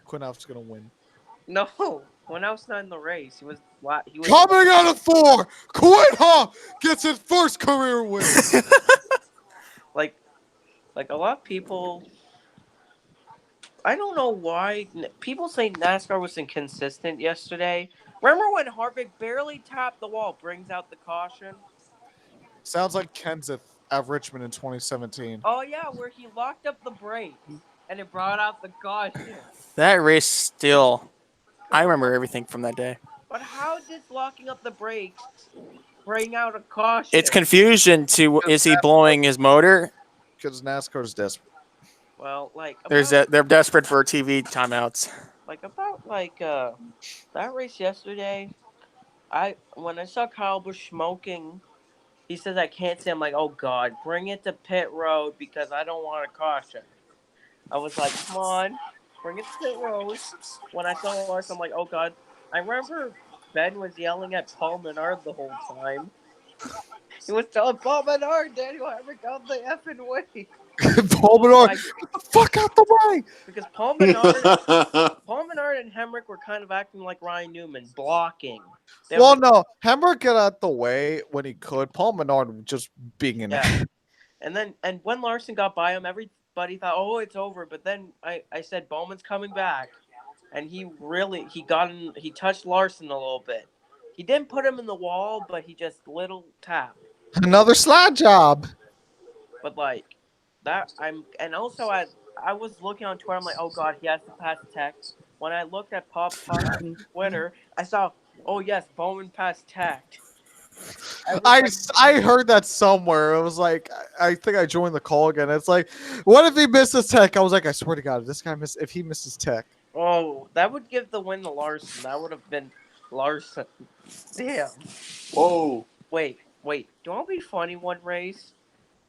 Quinn Houff's gonna win. No, Quinn Houff's not in the race. He was Coming out of 4, Quinn Houff gets his first career win. like a lot of people. I don't know why people say NASCAR was inconsistent yesterday. Remember when Harvick barely tapped the wall, brings out the caution? Sounds like Kenseth at Richmond in 2017. Oh yeah, where he locked up the brakes and it brought out the caution. That race still. I remember everything from that day. But how did locking up the brakes bring out a caution? It's confusion to is he blowing his motor? Because NASCAR's desperate. Well, like They're desperate for TV timeouts. That race yesterday. When I saw Kyle Busch smoking, he says I can't see. I'm like, oh god, bring it to pit road because I don't want a caution. I was like, come on, bring it to pit road. When I saw Lars, I'm like, oh god. I remember Ben was yelling at Paul Menard the whole time. He was telling Paul Menard, Daniel Hemrick out the effing way. Paul Menard, Like, get the fuck out the way. because Paul Menard and Hemrick were kind of acting like Ryan Newman, blocking. Well, no, Hemrick got out the way when he could. Paul Menard just being in Yeah. And when Larson got by him, everybody thought, oh, it's over. But then I said Bowman's coming back, and he touched Larson a little bit. He didn't put him in the wall, but he just little tap. Another slide job. But like that, I was looking on Twitter. I'm like, oh god, he has to pass Tech. When I looked at Pop on Twitter, I saw, oh yes, Bowman passed Tech. I heard that somewhere. It was like I think I joined the call again. It's like, what if he misses Tech? I was like, I swear to God, if he misses Tech. Oh, that would give the win to Larson. That would have been Larson. Damn. Whoa. Wait. Don't be funny one race.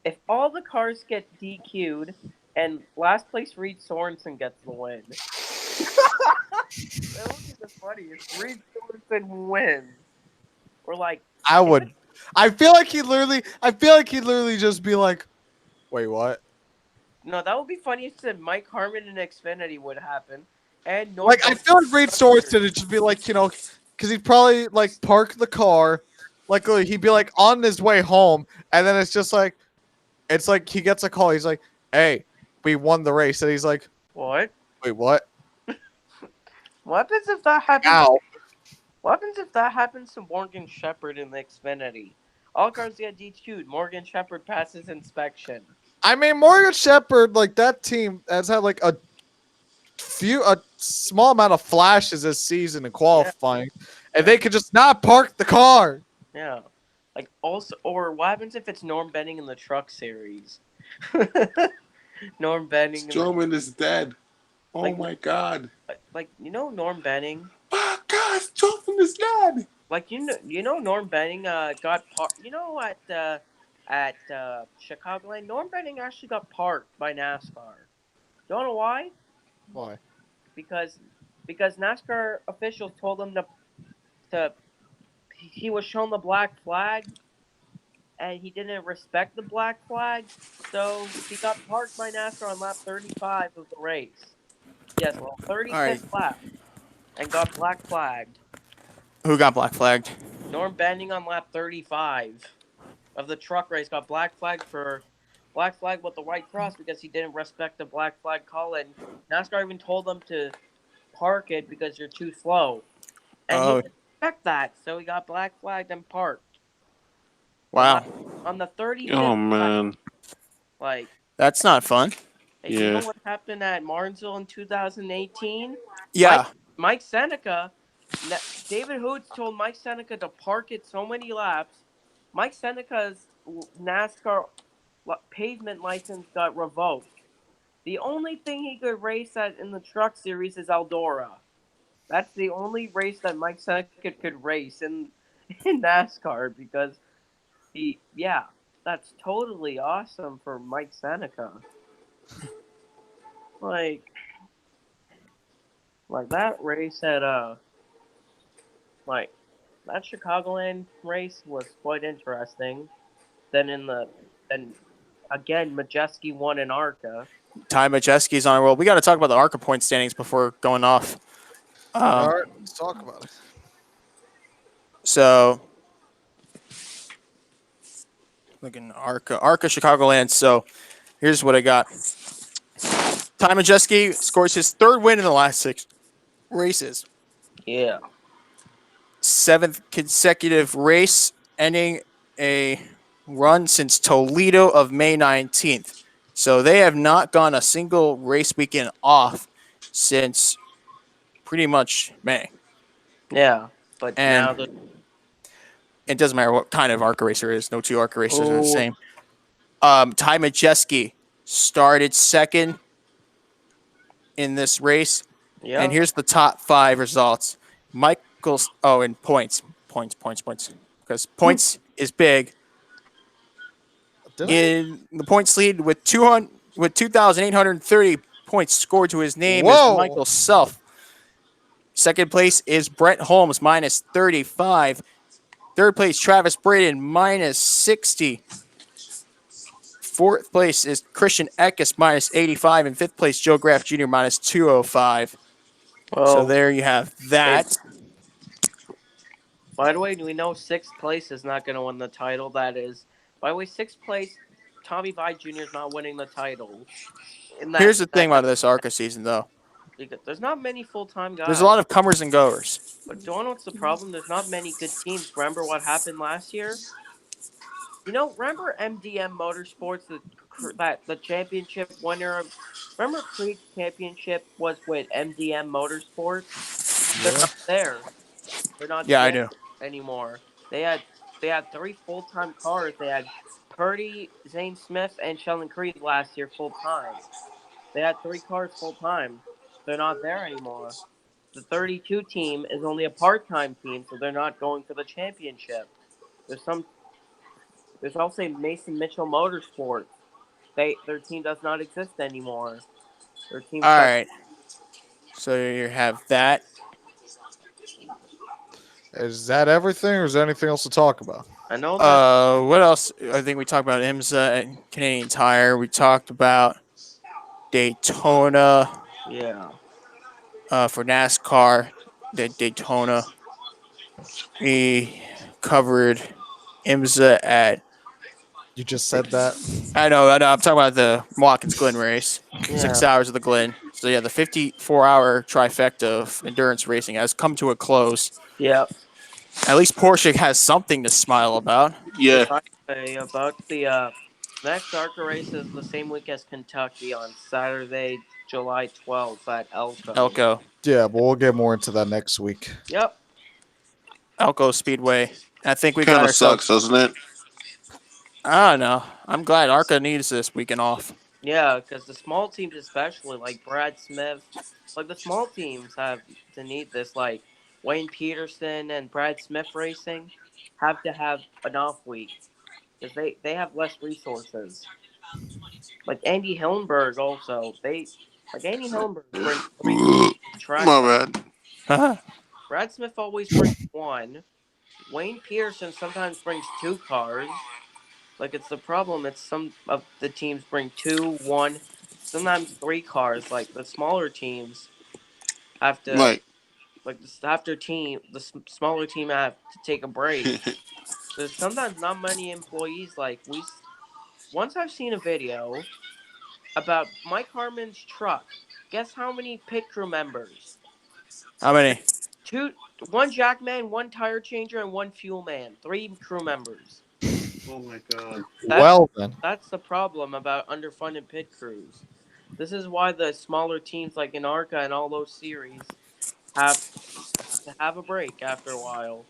If all the cars get DQ'd and last place Reed Sorensen gets the win. That would be the funniest. Reed Sorensen wins. Or like I would. I feel like he'd literally just be like, wait, what? no, that would be funny if Mike Harmon and Xfinity would happen. And no, Like I feel like Reed Sorensen would just be like, because he'd probably like park the car, like he'd be like on his way home, and then it's like he gets a call. He's like, hey, we won the race, and he's like, what? wait, what? What happens if that happens? Ow. What happens if that happens to Morgan Shepherd in the Xfinity? All cars get DQ'd. Morgan Shepherd passes inspection. I mean, Morgan Shepherd, like that team has had like a small amount of flashes this season in qualifying, and they could just not park the car. Yeah. Like also, or what happens if it's Norm Benning in the Truck Series? Norm Benning. Strowman is dead. Oh Like- my God. Like Norm Benning. Oh God, Strowman is dead. Like Norm Benning got parked. At Chicagoland, Norm Benning actually got parked by NASCAR. You wanna know why? Why? Because NASCAR officials told him to he was shown the black flag and he didn't respect the black flag, so he got parked by NASCAR on lap 35 of the race. Yes, well, 35th lap, and got black flagged. Who got black flagged? Norm Benning on lap 35 of the truck race got black flagged for black flag with the white cross because he didn't respect the black flag call, and NASCAR even told him to park it because you're too slow, and he Oh, didn't respect that, so he got black flagged and parked. The wow. last on the 35th Oh lap, man. like, That's not fun. hey, you know Yeah. what happened at Martinsville in 2018? Mike Yeah. Mike Seneca, David Hoots told Mike Seneca to park it so many laps. Mike Seneca's NASCAR pavement license got revoked. The only thing he could race at in the truck series is Eldora. That's the only race that Mike Seneca could race in in NASCAR because yeah, that's totally awesome for Mike Seneca. Like like that race at like that Chicagoland race was quite interesting. Then in the then again Majeski won in ARCA. Ty Majeski's on a roll. We got to talk about the ARCA point standings before going off. All Um, right, let's talk about it. so looking ARCA Chicagoland. So here's what I got. Ty Majeski scores his third win in the last 6 races. Yeah. 7th consecutive race, ending a run since Toledo of May 19th. So they have not gone a single race weekend off since pretty much May. Yeah. But And now the it doesn't matter what kind of ARCA racer it is. No two ARCA racers are the oh same. Ty Majeski started second in this race. And yeah. here's the top 5 results. Michael's, and points. Because points is big. Did I? In the points lead with 2,830 points scored to his name is Whoa! Michael Self. Second place is Brett Holmes minus 35. Third place Travis Braden minus 60. Fourth place is Christian Eckes minus 85, and fifth place Joe Graff Jr. minus 205. So Well, there you have hey, that. by the way, do we know sixth place is not going to win the title? That is, by the way, sixth place, Tommy Vi Jr. is not winning the title. In Here's the thing about this ARCA season, though. because there's not many full time There's a guys. lot of comers and goers. But do you know what's the problem? There's not many good teams. Remember what happened last year? Remember MDM Motorsports, the championship winner. Remember Creed's championship was with MDM Motorsports. They're Yeah. not there. They're not Yeah, I there do. anymore. They had 3 full-time cars. They had Purdy, Zane Smith, and Sheldon Creed last year full time. They had 3 cars full time. They're not there anymore. The 32 team is only a part-time team, so they're not going for the championship. There's some. There's also Mason Mitchell Motorsports. Their team does not exist anymore. Their team All shut. right. So you have that. Is that everything, or is there anything else to talk about? I know that. What else? I think we talked about IMSA and Canadian Tire. We talked about Daytona Yeah. for NASCAR. Daytona. We covered IMSA at. You just said that. I know. I'm talking about the Watkins Glen race. Yeah. 6 hours of the Glen. So yeah, the 54-hour trifecta of endurance racing has come to a close. Yep. At least Porsche has something to smile about. Yeah. By the way, about the next ARCA race is the same week as Kentucky on Saturday, July 12th at Elko. Elko Yeah, but we'll get more into that next week. Yep. Speedway. I think we got Kind of ourselves. sucks, doesn't it? I don't know. I'm glad ARCA needs this weekend off. Yeah, because the small teams, especially like Brad Smith, like the small teams have to need this. Like Wayne Peterson and Brad Smith Racing have to have an off week because they have less resources. Like Andy Hillenberg also, Andy Hillenberg brings 3 track My time. bad. Brad Smith always brings 1. Wayne Peterson sometimes brings 2 cars. Like it's the problem. It's some of the teams bring 2, 1, sometimes 3 cars. Like the smaller teams have to, Like, like the smaller team have to take a break. There's sometimes not many employees. once I've seen a video about Mike Harmon's truck. Guess how many pit crew members? How many? One jackman, one tire changer, and one fuel man. 3 crew members. Oh my god. Well then. That's the problem about underfunded pit crews. This is why the smaller teams like Anarca and all those series have to have a break after a while.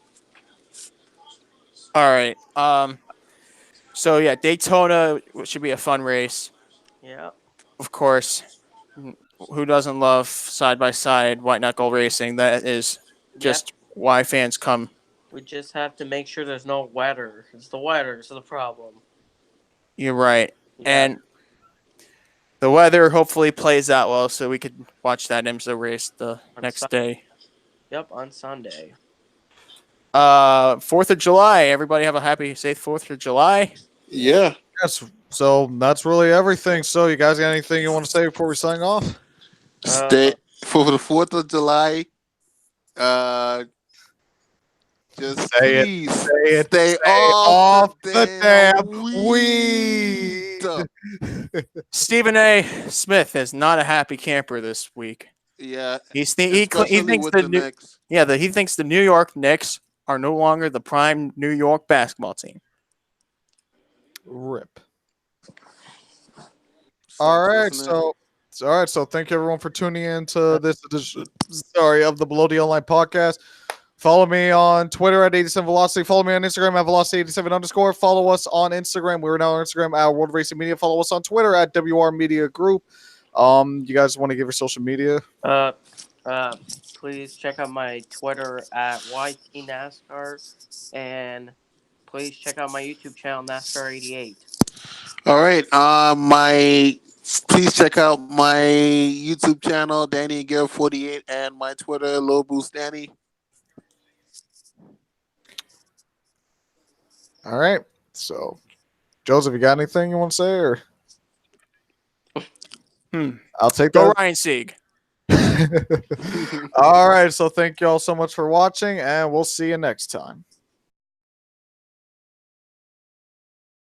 All right. So yeah, Daytona should be a fun race. Yeah. Of course. Who doesn't love side by side white knuckle racing? That is just why fans come. We just have to make sure there's no weather. It's the weather, it's the problem. You're right. Yeah. And the weather hopefully plays out well so we could watch that IMSA race the next day. Yep, on Sunday. 4th of July. Everybody have a happy, safe 4th of July. Yeah. Yes. So that's really everything. So you guys got anything you want to say before we sign off? Stay for the 4th of July. Just Say please it. stay off the damn weed. Stephen A. Smith is not a happy camper this week. Yeah, he especially thinks with the the new, Knicks. he thinks the New York Knicks are no longer the prime New York basketball team. Rip. Sucks, All right, doesn't it? so thank you everyone for tuning in to this edition, of the Below the Online podcast. Follow me on Twitter at 87 Velocity. Follow me on Instagram at Velocity87_. Follow us on Instagram. We're now on Instagram at World Racing Media. Follow us on Twitter at WR Media Group. You guys want to give your social media? Please check out my Twitter at YT NASCAR, and please check out my YouTube channel NASCAR88. All right. Please check out my YouTube channel, Danny and Garrett 48, and my Twitter, Low Boost Danny. All right. So, Joseph, you got anything you want to say, or? I'll take Go that. Ryan Sieg. All right. So thank you all so much for watching, and we'll see you next time.